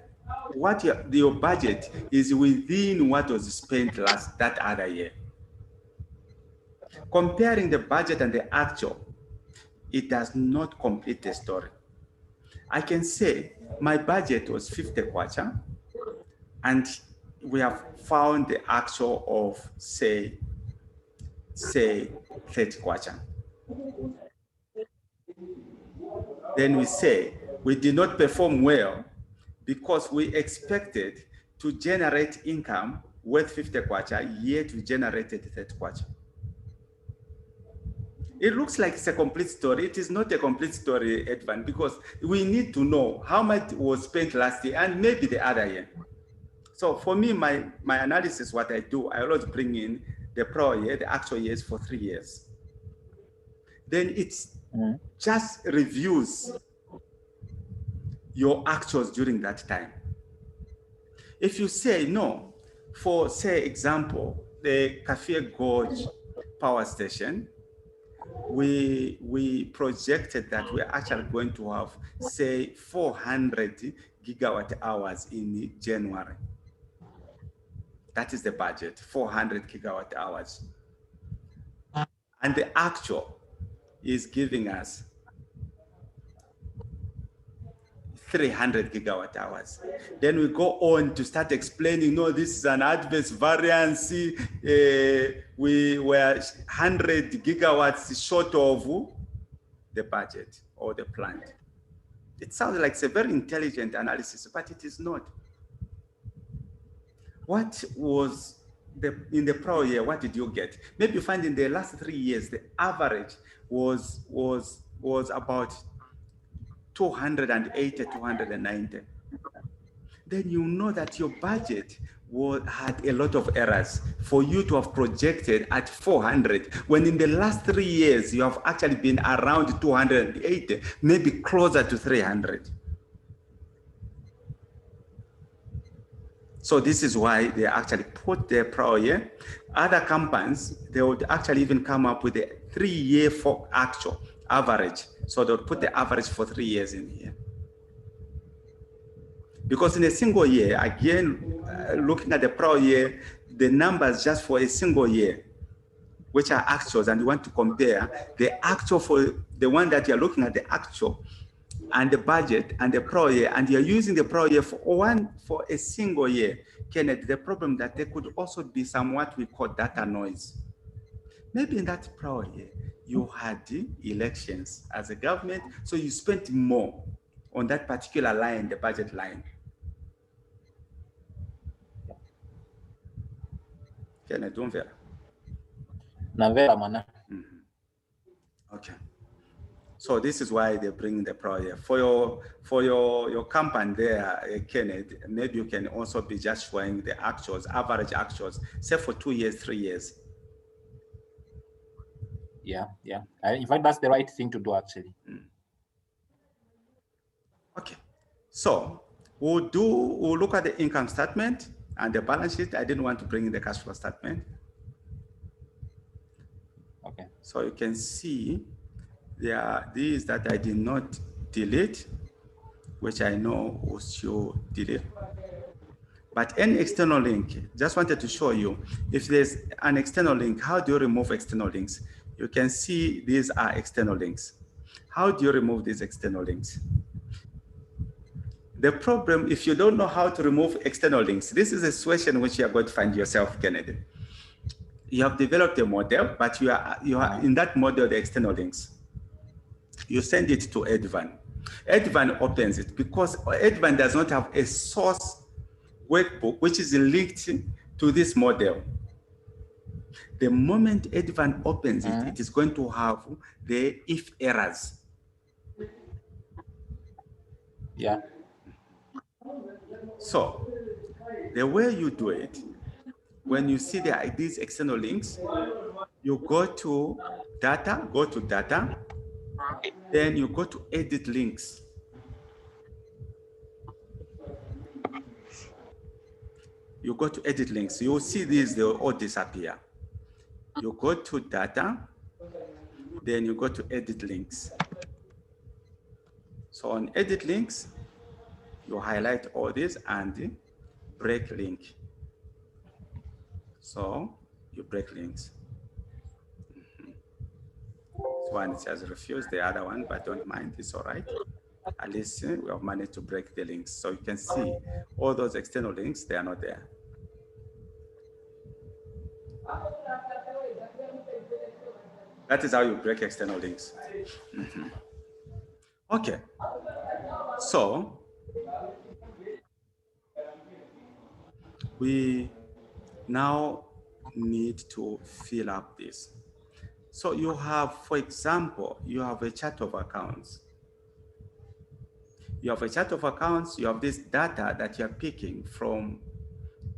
what your budget is within what was spent that other year. Comparing the budget and the actual, it does not complete the story. I can say my budget was 50 kwacha, and we have found the actual of say 30 kwacha. Then we say we did not perform well because we expected to generate income worth 50 kwacha, yet we generated 30 kwacha. It looks like it's a complete story. It is not a complete story, Edvan, because we need to know how much was spent last year and maybe the other year. So for me, my analysis, what I do, I always bring in the prior year, the actual years for 3 years. Then it's just reviews your actuals during that time. If you say no, for say example, the Kafir Gorge power station, we projected that we're actually going to have, say, 400 gigawatt hours in January. That is the budget, 400 gigawatt hours. And the actual is giving us 300 gigawatt hours. Then we go on to start explaining, no, this is an adverse variance. We were 100 gigawatts short of the budget or the plant. It sounds like it's a very intelligent analysis, but it is not. What was in the prior year, what did you get? Maybe you find in the last 3 years, the average was about 280, 290. Then you know that your budget had a lot of errors for you to have projected at 400, when in the last 3 years, you have actually been around 280, maybe closer to 300. So this is why they actually put their prior year. Other companies, they would actually even come up with a 3-year for actual average. So they'll put the average for 3 years in here. Because in a single year, again, looking at the prior year, the numbers just for a single year, which are actuals, and you want to compare the actual for the one that you're looking at, the actual, and the budget and the prior year, and you're using the prior year for a single year. Kenneth, the problem that there could also be some what we call data noise. Maybe in that prior year, you had the elections as a government, so you spent more on that particular line, the budget line. Kenneth, don't vera. Na vera mana. Okay. So this is why they bring the prior year. For your company there, Kenneth, maybe you can also be just showing the actuals, average actuals, say for 2 years, 3 years. Yeah. In fact, that's the right thing to do, actually. Okay. So we'll look at the income statement and the balance sheet. I didn't want to bring in the cash flow statement. Okay. So you can see there are these that I did not delete, which I know was should delete. But any external link, just wanted to show you, if there's an external link, how do you remove external links? You can see these are external links. How do you remove these external links? The problem, if you don't know how to remove external links, this is a situation which you are going to find yourself, Kennedy. You have developed a model, but you are in that model, the external links. You send it to Edvan. Edvan opens it because Edvan does not have a source workbook which is linked to this model. The moment Edvan opens it, it is going to have the if errors. Yeah. So the way you do it, when you see these external links, you go to data, then you go to edit links. You go to edit links. You will see these, they will all disappear. You go to data, then you go to edit links. So on edit links, you highlight all this and break link. So you break links. This one it says refuse, the other one, but don't mind, it's all right. At least we have managed to break the links. So you can see all those external links, they are not there. That is how you break external links. Okay, so we now need to fill up this. So you have, for example, you have a chart of accounts. You have a chart of accounts, you have this data that you're picking from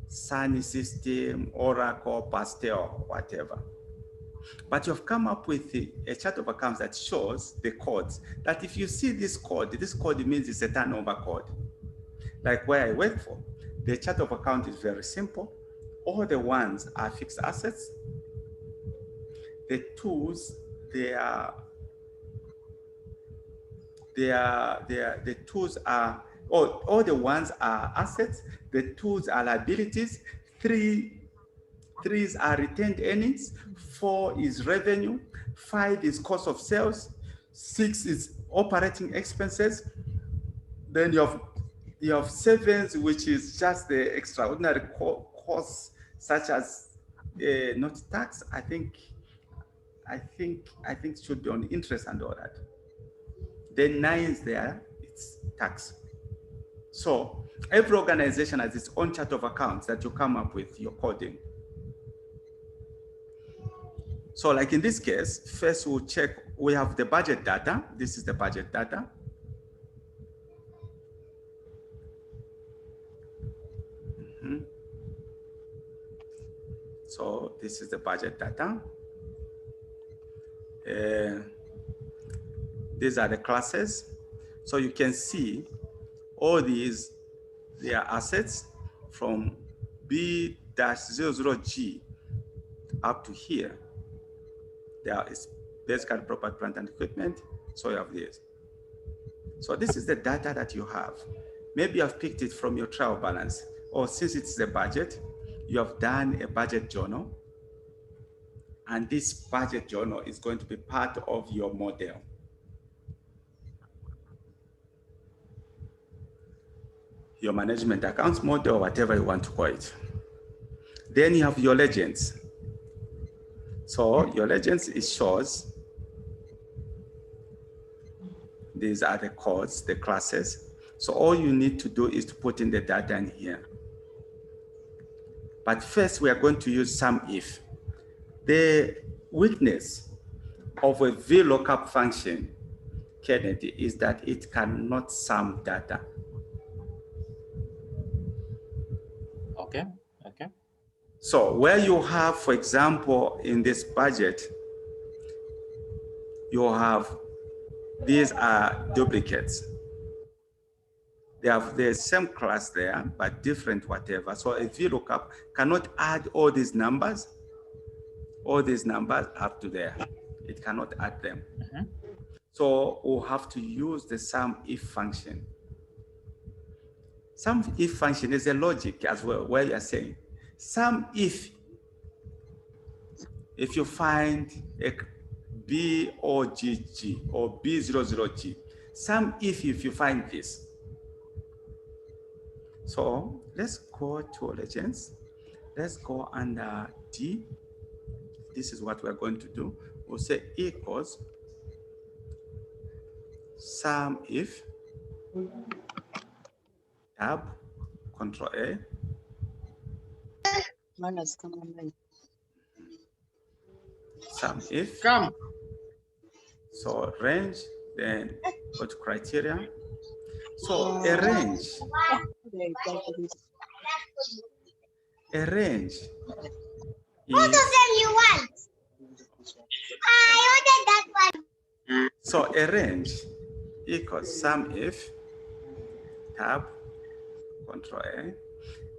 Sunny System, Oracle, Pastel, whatever. But you've come up with a chart of accounts that shows the codes, that if you see this code means it's a turnover code. Like where I work for, the chart of account is very simple. All the ones are fixed assets. The twos, the twos are, all the ones are assets, the twos are liabilities, threes are retained earnings, 4 is revenue, 5 is cost of sales, 6 is operating expenses, Then you have savings, which is just the extraordinary costs, such as not tax. I think it should be on interest and all that. Then 9 is there, it's tax. So every organization has its own chart of accounts that you come up with your coding. So like in this case, first we'll check, we have the budget data. This is the budget data. So this is the budget data. These are the classes. So you can see all these, they are assets from B-00G up to here. There is basically property, plant and equipment. So you have this. So this is the data that you have. Maybe you have picked it from your trial balance, or since it's the budget, you have done a budget journal. And this budget journal is going to be part of your model. Your management accounts model, whatever you want to call it. Then you have your legends. So your legends, it shows these are the codes, the classes. So all you need to do is to put in the data in here. But first we are going to use SumIF. The weakness of a VLookup function, Kennedy, is that it cannot sum data. Okay, okay. So where you have, for example, in this budget, you have, these are duplicates. They have the same class there, but different whatever. So a VLookup cannot add all these numbers up to there. It cannot add them. So we'll have to use the SumIF function. SumIF function is a logic as well, where you're saying, SumIF, if you find a B or GG or B00G, SumIF if you find this. So let's go to legends. Let's go under D. This is what we're going to do. We'll say equals SumIF, tab, Control A. SumIF. So range, then go to criteria. So a range is, so a range equals SumIF, tab, Control A.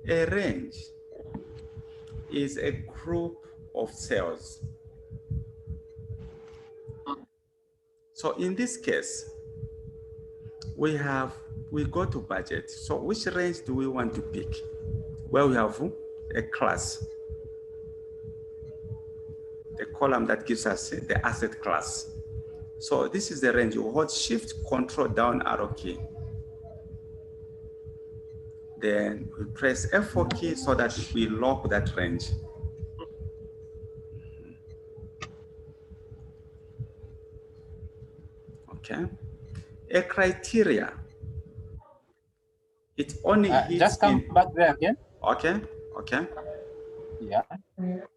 A range is a group of cells. So in this case, we go to budget. So which range do we want to pick? Well, we have a class, the column that gives us the asset class. So this is the range. You hold Shift, Control, down arrow key. Then we press F4 key so that we lock that range. Okay. A criteria, it only hits just come back there again. Okay, okay. Yeah.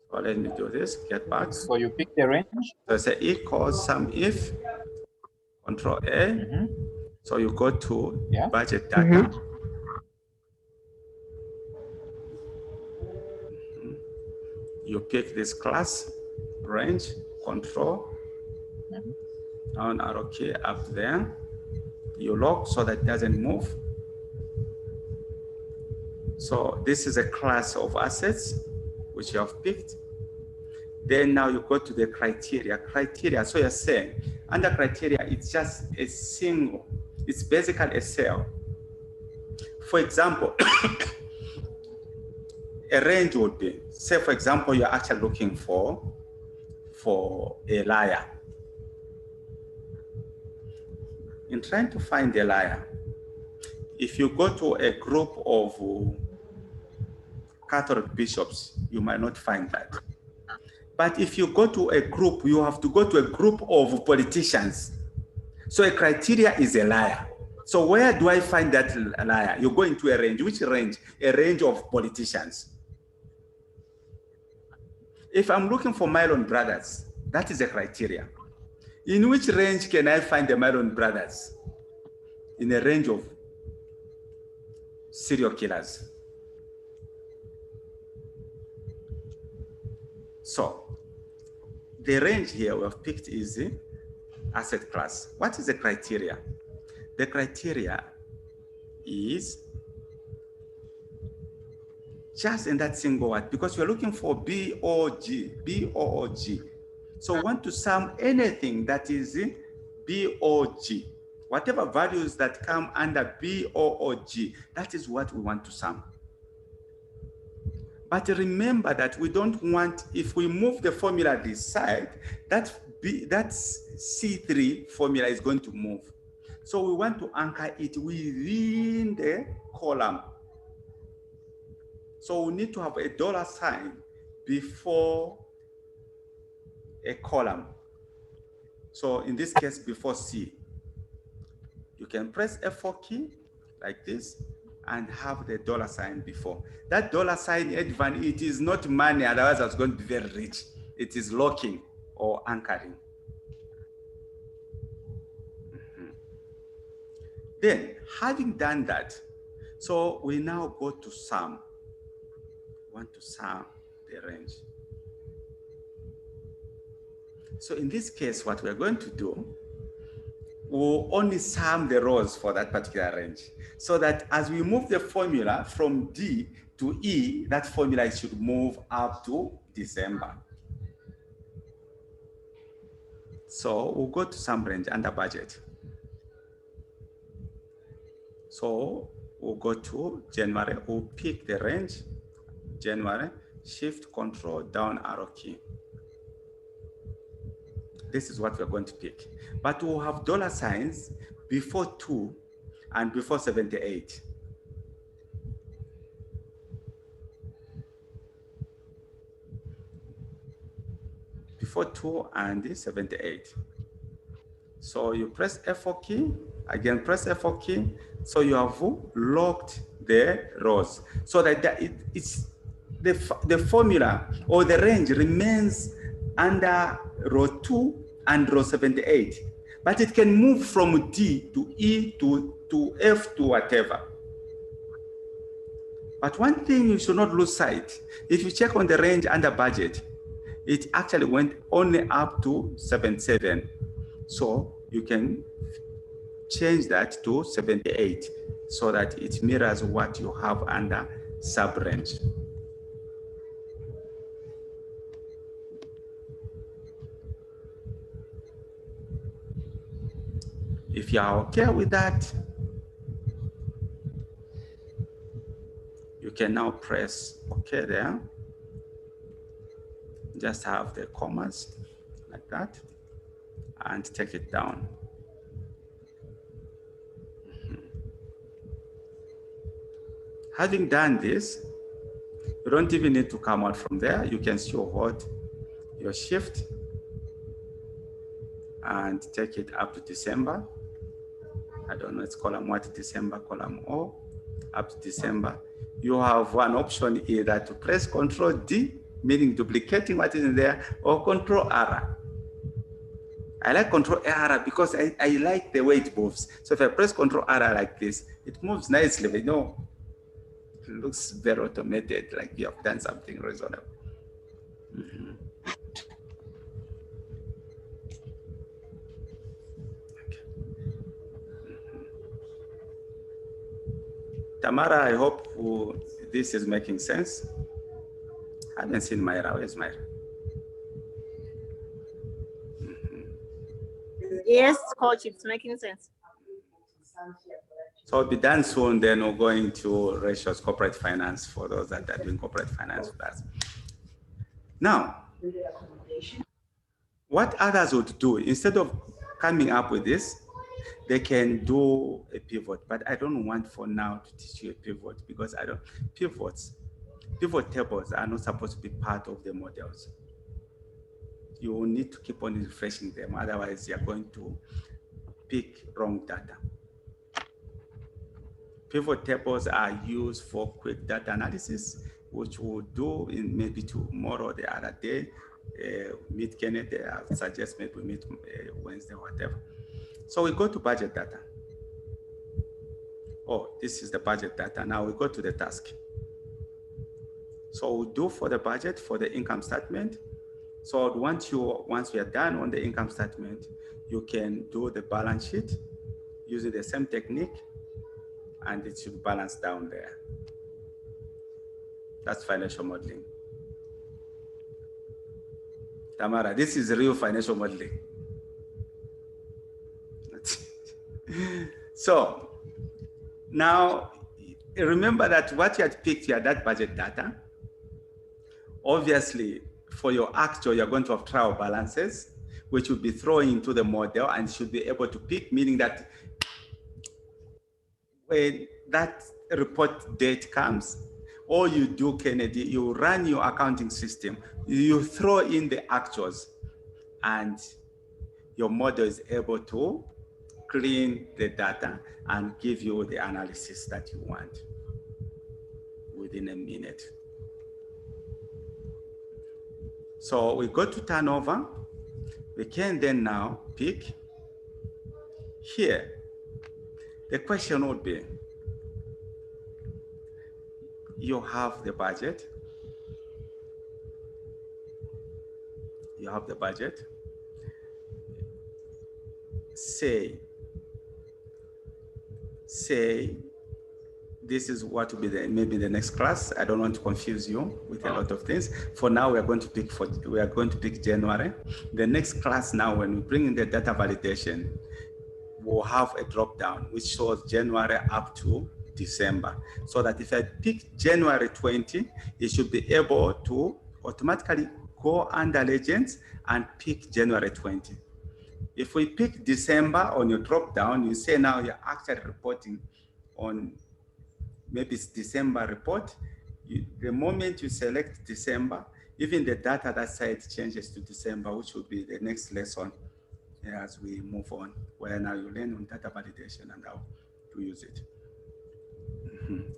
So let me do this, get back. So you pick the range. So say equals SumIF, Control A. So you go to budget data. You pick this class, range, Control, down arrow key up there. You lock so that it doesn't move. So this is a class of assets which you have picked. Then now you go to the criteria. So you're saying under criteria, it's just a single, it's basically a cell. For example, a range would be, say for example, you're actually looking for a liar. In trying to find a liar, if you go to a group of Catholic bishops, you might not find that. But if you go to a group, you have to go to a group of politicians. So a criteria is a liar. So where do I find that liar? You go into a range. Which range? A range of politicians. If I'm looking for Mylon brothers, that is a criteria. In which range can I find the Mylon brothers? In a range of serial killers. So the range here we have picked is the asset class. What is the criteria? The criteria is just in that single word, because we're looking for B-O-G, B-O-O-G. So we want to sum anything that is B-O-G. Whatever values that come under B-O-O-G, that is what we want to sum. But remember that we don't want, if we move the formula this side, that C3 formula is going to move. So we want to anchor it within the column. So we need to have a $sign before a column. So in this case, before C. You can press F4 key like this and have the $sign before. That $sign, Edvan, it is not money, otherwise I was going to be very rich. It is locking or anchoring. Then, having done that, so we now go to sum. We want to sum the range. So in this case, what we're going to do, we'll only sum the rows for that particular range, so that as we move the formula from D to E, that formula should move up to December. So we'll go to sum range under budget. So we'll go to January, we'll pick the range, January, Shift Control down arrow key. This is what we're going to pick. But we'll have $signs before 2 and before 78. Before 2 and 78. So you press F4 key, again press F4 key, so you have locked the rows, so that it's the formula or the range remains under row 2 and row 78, but it can move from D to E to F to whatever. But one thing you should not lose sight, if you check on the range under budget, it actually went only up to 77. So you can change that to 78 so that it mirrors what you have under sub range. If you are okay with that, you can now press OK there. Just have the commas like that and take it down. Having done this, you don't even need to come out from there. You can still hold your shift and take it up to December. I don't know, it's column what, December, column O, up to December. You have one option either to press Control D, meaning duplicating what is in there, or Control R. I like Control R because I like the way it moves. So if I press Control R like this, it moves nicely, but you know, it looks very automated, like you have done something reasonable. Tamara, I hope this is making sense. I haven't seen Myra. Where's Myra? Yes, coach, it's making sense. So it'll be done soon, then we're going to ratios corporate finance for those that are doing corporate finance with us. Now, what others would do, instead of coming up with this, they can do a pivot, but I don't want for now to teach you a pivot because pivot tables are not supposed to be part of the models. You will need to keep on refreshing them, otherwise you're going to pick wrong data. Pivot tables are used for quick data analysis, which we'll do in maybe tomorrow or the other day. Meet Kennedy, I would suggest maybe we meet Wednesday or whatever. So we go to budget data. Oh, this is the budget data. Now we go to the task. So we'll do for the budget, for the income statement. So once we are done on the income statement, you can do the balance sheet using the same technique, and it should balance down there. That's financial modeling. Tamara, this is real financial modeling. So now remember that what you had picked, you had that budget data. Obviously, for your actual, you're going to have trial balances, which will be thrown into the model and should be able to pick, meaning that when that report date comes, all you do, Kennedy, you run your accounting system, you throw in the actuals, and your model is able to clean the data and give you the analysis that you want within a minute. So we go to turnover. We can then now pick here. The question would be, you have the budget. You have the budget. Say this is what will be maybe the next class. I don't want to confuse you with a lot of things. For now, we are going to pick January. The next class now, when we bring in the data validation, we'll have a drop down which shows January up to December. So that if I pick January 20, it should be able to automatically go under legends and pick January 20. If we pick December on your drop down, you say now you're actually reporting on maybe it's December report. The moment you select December, even the data that side changes to December, which will be the next lesson as we move on, where now you learn on data validation and how to use it.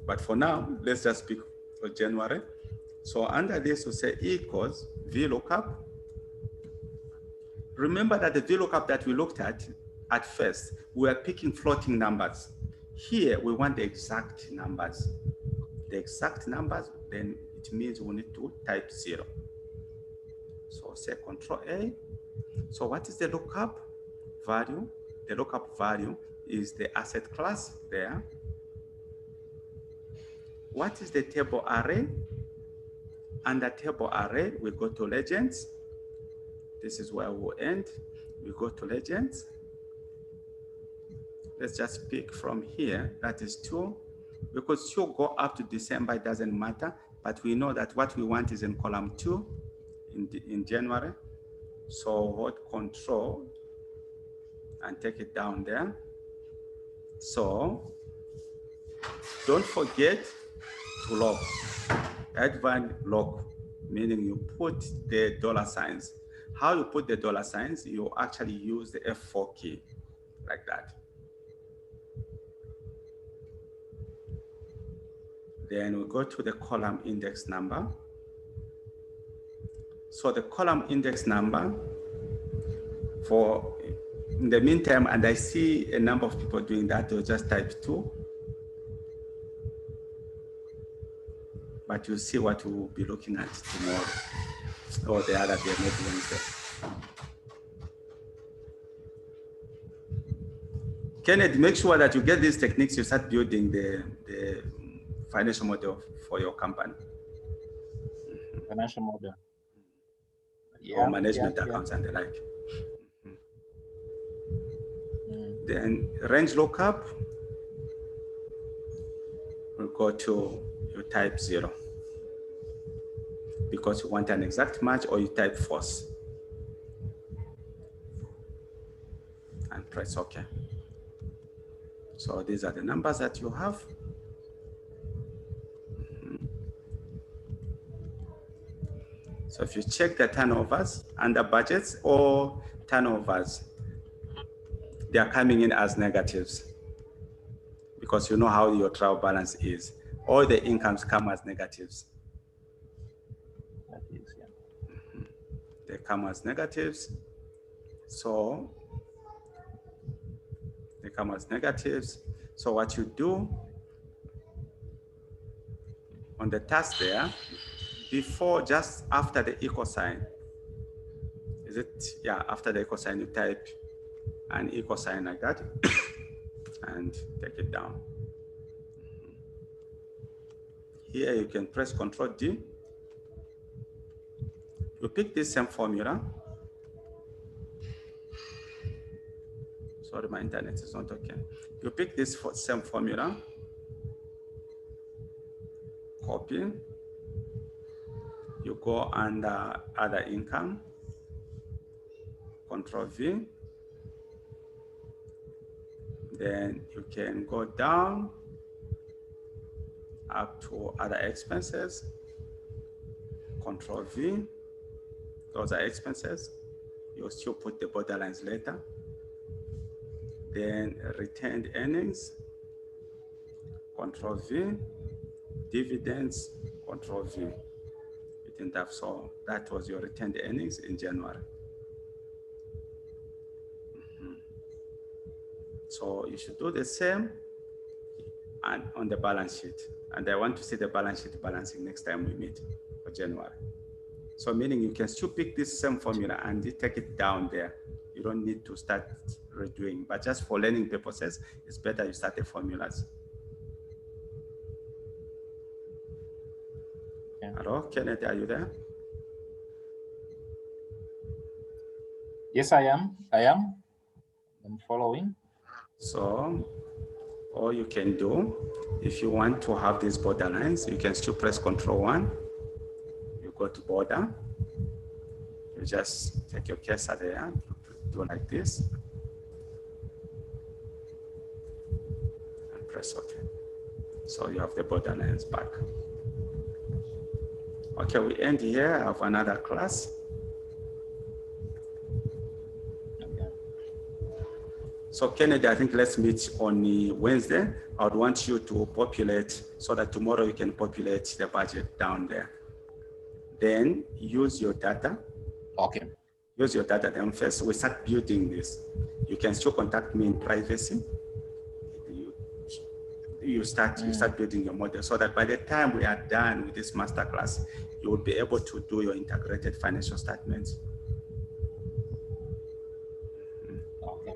But for now, let's just pick for January. So under this, we say equals VLookup. Remember that the VLookup that we looked at first, we are picking floating numbers. Here, we want the exact numbers. The exact numbers, then it means we need to type 0. So say Control A. So what is the lookup value? The lookup value is the asset class there. What is the table array? Under table array, we go to legends. This is where we'll end. We go to legends. Let's just pick from here. That is 2. Because 2 go up to December, it doesn't matter. But we know that what we want is in column 2 in January. So hold Control and take it down there. So don't forget to log. Advanced log, meaning you put the $signs. How you put the $signs, you actually use the F4 key like that. Then we go to the column index number. So the column index number for in the meantime, and I see a number of people doing that, they'll just type 2. But you'll see what we'll be looking at tomorrow or the other day, maybe Wednesday. Kenneth, make sure that you get these techniques, you start building the financial model for your company. Financial model. Yeah, or management accounts and the like. Then range lookup, we'll go to, you type 0 because you want an exact match, or you type false and press OK. So these are the numbers that you have. So if you check the turnovers under budgets or turnovers, they are coming in as negatives because you know how your trial balance is. All the incomes come as negatives. That is, yeah. They come as negatives. So they come as negatives. So what you do on the task there, before, just after the equal sign, is it? Yeah, after the equal sign, you type an equal sign like that and take it down. Here you can press Ctrl D. You pick this same formula. Sorry, my internet is not okay. You pick this same formula, copy. You go under other income, Ctrl V. Then you can go down up to other expenses, Ctrl V. Those are expenses. You still put the borderlines later. Then retained earnings, Ctrl V. Dividends, Ctrl V. You didn't have, so that was your retained earnings in January. So you should do the same and on the balance sheet. And I want to see the balance sheet balancing next time we meet for January. So meaning you can still pick this same formula and take it down there. You don't need to start redoing, but just for learning purposes, it's better you start the formulas. Yeah. Hello, Kenneth, are you there? Yes, I am. I'm following. So all you can do, if you want to have these borderlines, you can still press Ctrl 1. You go to border. You just take your cursor there, do like this, and press OK. So you have the borderlines back. Okay, we end here. I have another class. So Kennedy, I think let's meet on Wednesday. I would want you to populate so that tomorrow you can populate the budget down there. Then use your data. Okay. Use your data. Then first we start building this. You can still contact me in privacy. You start building your model so that by the time we are done with this masterclass, you will be able to do your integrated financial statements. Okay.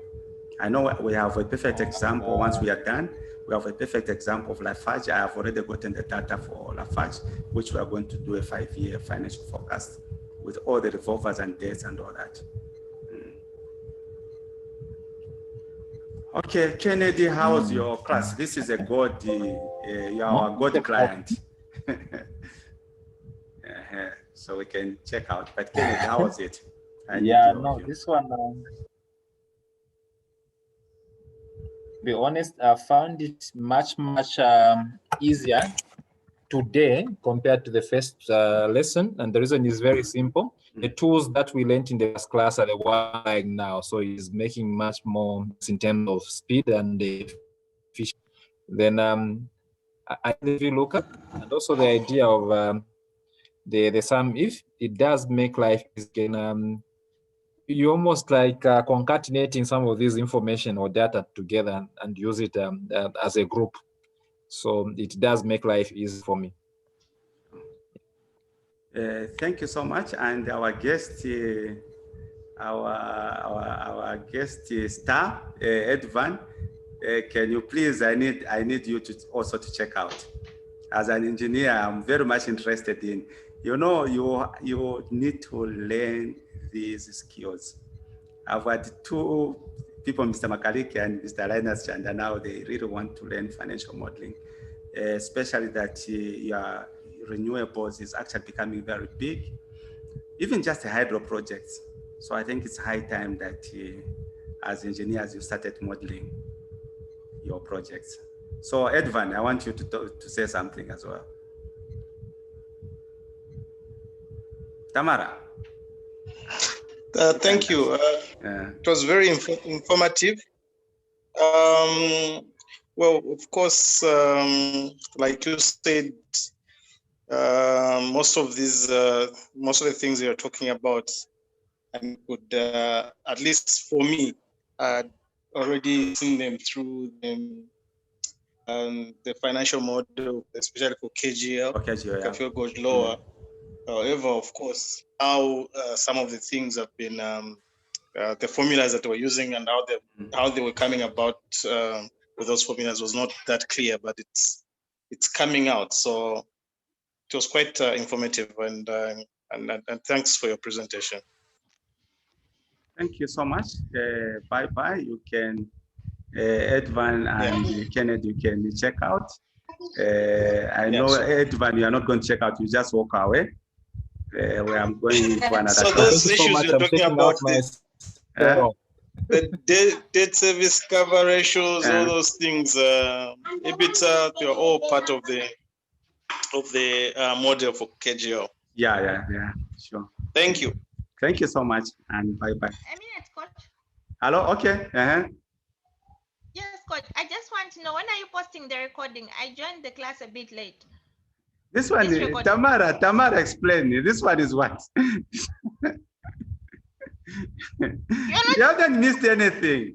I know we have a perfect example. Once we are done, we have a perfect example of Lafarge. I have already gotten the data for Lafarge, which we are going to do a 5-year financial forecast with all the revolvers and dates and all that. Okay, Kennedy, how was your class? This is a God, you are our God client. So we can check out. But Kennedy, how was it? Yeah, no, this one, to be honest, I found it much easier today compared to the first lesson. And the reason is very simple. The tools that we learned in the first class are the one like now. So it's making much more in terms of speed and efficiency. Then I the VLookup and also the idea of the SumIF, it does make life easy. You almost like concatenating some of this information or data together and use it as a group. So it does make life easy for me. Thank you so much. And our guest, our guest star, Edvan, can you please? I need you to also to check out. As an engineer, I'm very much interested in. You know, you need to learn these skills. I've had two people, Mr. Makaliki and Mr. Linus Chanda, now they really want to learn financial modeling, especially that your renewables is actually becoming very big, even just the hydro projects. So I think it's high time that as engineers, you started modeling your projects. So Edvan, I want you to say something as well. Tamara. Thank you. It was very informative. Well, of course, like you said, most of the things you're talking about, and could at least for me, already seen them through the financial model, especially for KGL. Kafio goes lower. However, of course, how some of the things have been, the formulas that we're using and how they were coming about with those formulas was not that clear, but it's coming out. So it was quite informative, and thanks for your presentation. Thank you so much. Bye-bye. You can, Edvan and Kenneth, you can check out. I know, Edvan, you are not going to check out. You just walk away. Where I'm going to another So class. those issues you're talking about, the debt service cover ratios, all those things, EBITDA, they're all part of the model for KGL. Yeah, sure. Thank you. Thank you so much, and bye-bye. A minute, coach. Hello, okay. Yes, coach. I just want to know, when are you posting the recording? I joined the class a bit late. This one, Tamara explained. This one is what? You haven't missed anything.